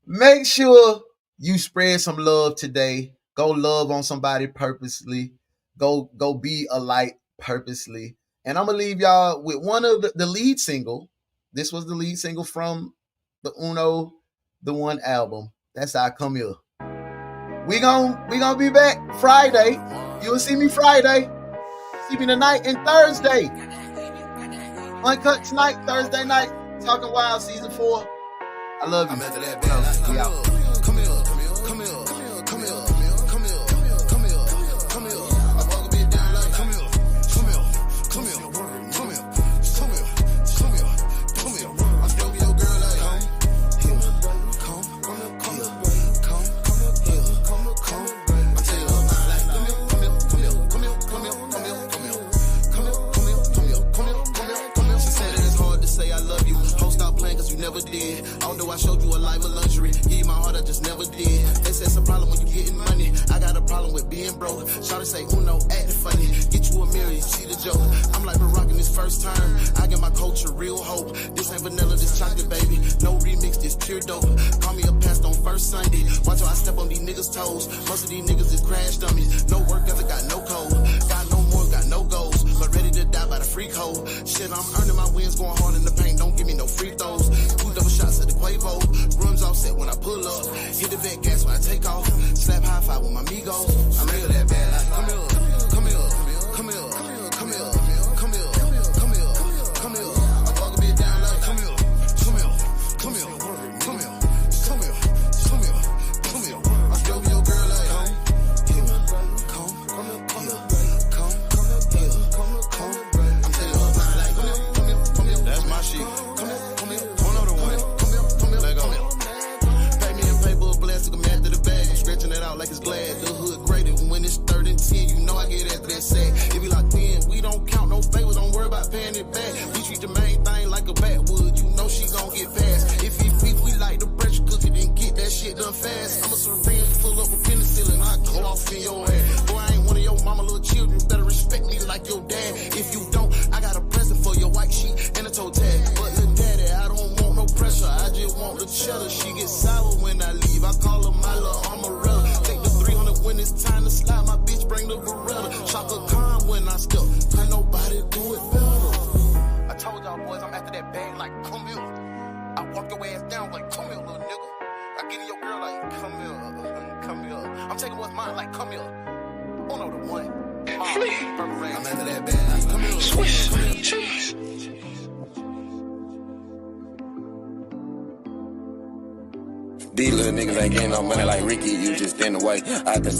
make sure you spread some love today. Go love on somebody purposely. Go be a light purposely. And I'm going to leave y'all with one of the lead single. This was the lead single from the Uno the One album. That's how I Come Here. We gonna be back Friday. You'll see me Friday. See me tonight and Thursday. Uncut tonight, Thursday night. Talking Wild Season 4. I love you. We out. Never did. Although I showed you a life of luxury, give you my heart, I just never did. They say it's a problem when you getting money. I got a problem with being broke. Shawty say, Uno, act funny. Get you a mirror, you see the joke. I'm like been rocking this first term. I get my culture real hope. This ain't vanilla, this chocolate, baby. No remix, this pure dope. Call me a past on first Sunday. Watch how I step on these niggas' toes. Most of these niggas is crash dummies. No work ethic, got no code. Got no more, got no goals. But ready to die by the freak hole. Shit, I'm earning my wins, going hard in the paint. Don't give me no free throws. 2 double shots at the Quavo. Rims offset when I pull up. Hit the back gas when I take off. Slap high five with my amigos. I'm real that bad. Like, come here, come here, come here, come here, come here, come here, come here. I fuck a bitch down like, come here, come here, come here, come here, come here, come here, come here. I still be your girl like, come here, come here, come here, come here. I'm telling her like, come here, come here, come here. That's my shit. Come here, come here. One other one. Come here, come here, let go. Pay me in paper, blast, took a man to the bag. I'm stretching it out like it's glad. The hood graded when it's 3rd and 10. You know I get after that sack. If you locked in, we don't count no favors. Don't worry about paying it back. We treat the main thing like a backwood. You know she gon' get past. If he beef, we like the pressure cooker, then get that shit done fast. I'm a syringe full up with penicillin. I go off in your ass. Boy, I ain't one of your mama little children. Better respect me like your dad. If you don't, I got a present for your white sheet and a toe tag. But little daddy, I don't want no pressure. I just want the cheddar. She gets sour when I leave. I call her my little umbrella. Take the 300 when it's time to slide. My bitch bring the Beretta. Chaka Khan when I step. Can nobody do it better? I told y'all boys I'm after that bag like come here. I walk your ass down like, come here, little nigga. I get in your girl like, come here. I'm taking what's mine like, come here. Oh no, the one. I'm after that bad. Come here. Swish. These little niggas ain't getting no money like Ricky, you just in the way. I can